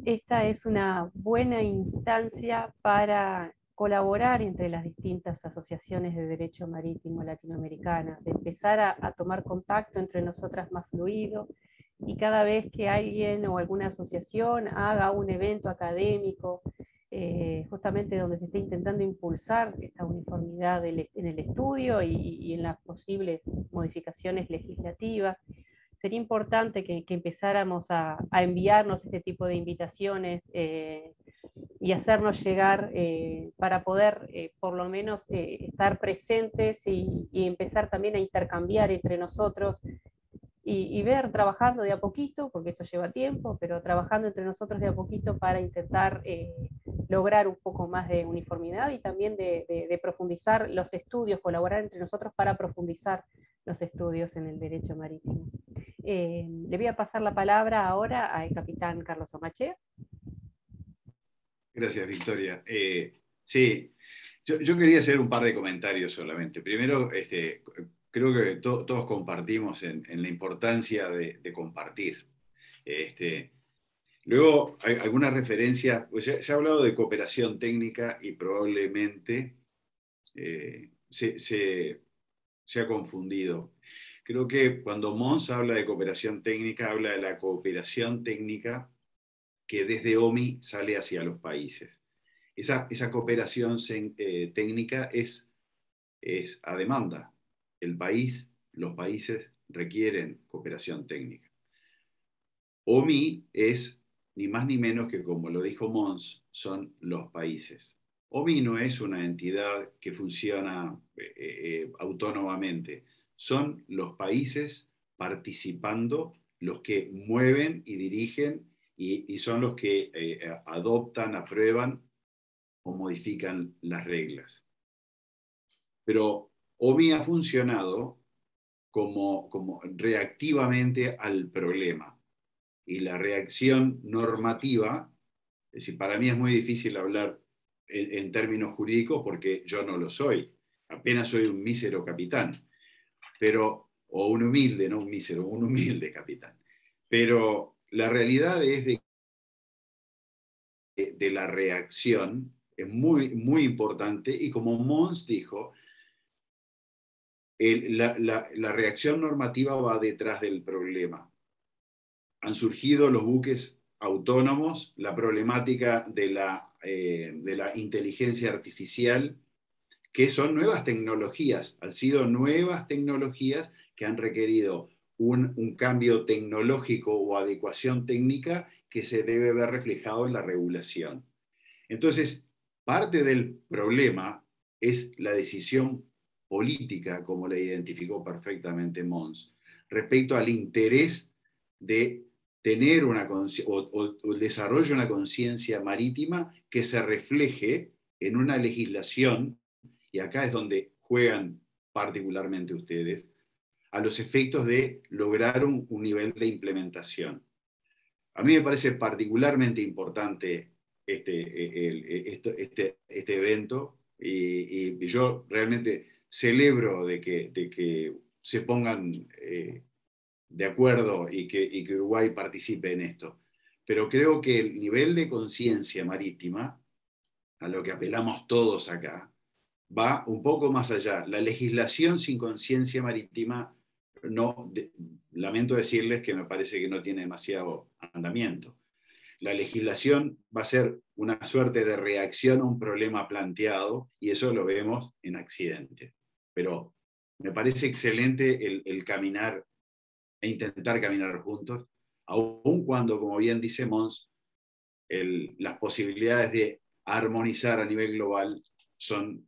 esta es una buena instancia para colaborar entre las distintas asociaciones de derecho marítimo latinoamericanas, de empezar a tomar contacto entre nosotras más fluido, y cada vez que alguien o alguna asociación haga un evento académico, justamente donde se esté intentando impulsar esta uniformidad en el estudio y en las posibles modificaciones legislativas, sería importante que empezáramos a enviarnos este tipo de invitaciones y hacernos llegar para poder por lo menos estar presentes y empezar también a intercambiar entre nosotros y ver, trabajando de a poquito, porque esto lleva tiempo, pero trabajando entre nosotros de a poquito para intentar lograr un poco más de uniformidad y también de profundizar los estudios, colaborar entre nosotros para profundizar los estudios en el derecho marítimo. Le voy a pasar la palabra ahora al capitán Carlos Omachea. Gracias, Victoria. Sí, yo quería hacer un par de comentarios solamente. Primero, creo que todos compartimos en la importancia de compartir. Luego, hay algunas referencias, pues se ha hablado de cooperación técnica y probablemente se ha confundido. Creo que cuando Mons habla de cooperación técnica, habla de la cooperación técnica que desde OMI sale hacia los países. Esa cooperación técnica es a demanda. Los países requieren cooperación técnica. OMI es ni más ni menos que, como lo dijo Mons, son los países. OMI no es una entidad que funciona autónomamente. Son los países participando los que mueven y dirigen y son los que adoptan, aprueban o modifican las reglas. Pero OMI ha funcionado como reactivamente al problema. Y la reacción normativa, es decir, para mí es muy difícil hablar en términos jurídicos porque yo no lo soy. Apenas soy un mísero capitán. O un humilde, no un mísero, un humilde capitán. Pero la realidad es de la reacción es muy, muy importante, y como Mons dijo, la reacción normativa va detrás del problema. Han surgido los buques autónomos, la problemática de la inteligencia artificial, que son nuevas tecnologías, han sido nuevas tecnologías que han requerido un cambio tecnológico o adecuación técnica que se debe ver reflejado en la regulación. Entonces, parte del problema es la decisión política, como la identificó perfectamente Mons, respecto al interés de tener o el desarrollo de una conciencia marítima que se refleje en una legislación, y acá es donde juegan particularmente ustedes, a los efectos de lograr un nivel de implementación. A mí me parece particularmente importante este evento, y yo realmente celebro de que se pongan de acuerdo y que Uruguay participe en esto. Pero creo que el nivel de conciencia marítima, a lo que apelamos todos acá, va un poco más allá. La legislación sin conciencia marítima, lamento decirles que me parece que no tiene demasiado andamiento. la legislación va a ser una suerte de reacción a un problema planteado, y eso lo vemos en accidentes. Pero me parece excelente el caminar e intentar caminar juntos, aun cuando, como bien dice Mons, las posibilidades de armonizar a nivel global son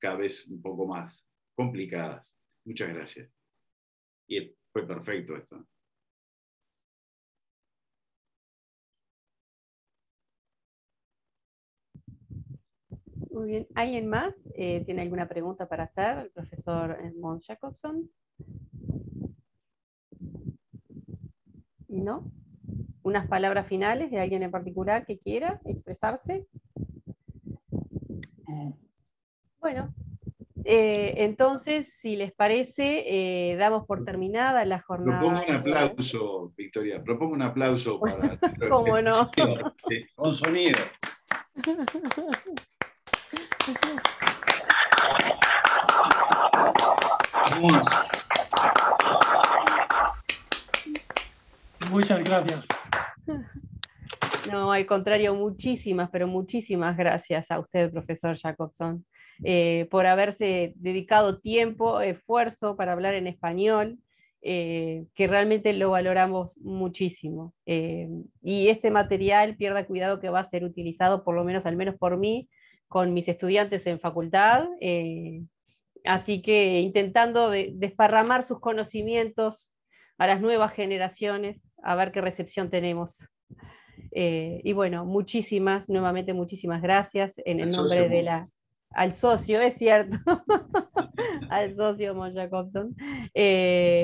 cada vez un poco más complicadas. Muchas gracias. Y fue perfecto esto. Muy bien. ¿Alguien más tiene alguna pregunta para hacer al profesor Mons Jacobson? ¿No? ¿Unas palabras finales de alguien en particular que quiera expresarse? Bueno, entonces, si les parece, damos por terminada la jornada. Propongo un aplauso, Victoria. Propongo un aplauso para... ¿Cómo no? Sí. Con sonido. Muchas gracias. No, al contrario, muchísimas, pero muchísimas gracias a usted, profesor Jacobson, por haberse dedicado tiempo, esfuerzo para hablar en español, que realmente lo valoramos muchísimo. Y este material, pierda cuidado que va a ser utilizado, por lo menos, al menos por mí, con mis estudiantes en facultad, así que intentando desparramar sus conocimientos a las nuevas generaciones, a ver qué recepción tenemos. Y bueno, nuevamente muchísimas gracias en el nombre de al socio, es cierto, al socio Mons Jacobson.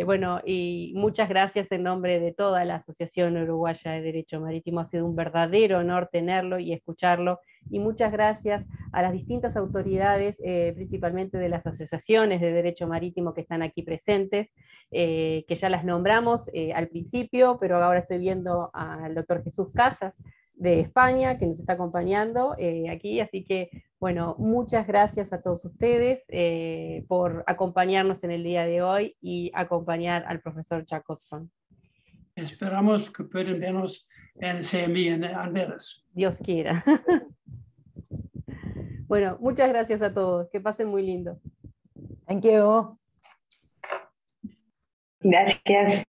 Bueno, y muchas gracias en nombre de toda la Asociación Uruguaya de Derecho Marítimo. Ha sido un verdadero honor tenerlo y escucharlo. Y muchas gracias a las distintas autoridades, principalmente de las asociaciones de derecho marítimo que están aquí presentes, que ya las nombramos al principio, pero ahora estoy viendo al doctor Jesús Casas de España, que nos está acompañando aquí, así que, bueno, muchas gracias a todos ustedes por acompañarnos en el día de hoy y acompañar al profesor Jacobson. Esperamos que puedan vernos en el CMI en Amberes. Dios quiera. Bueno, muchas gracias a todos, que pasen muy lindo. Thank you. Gracias.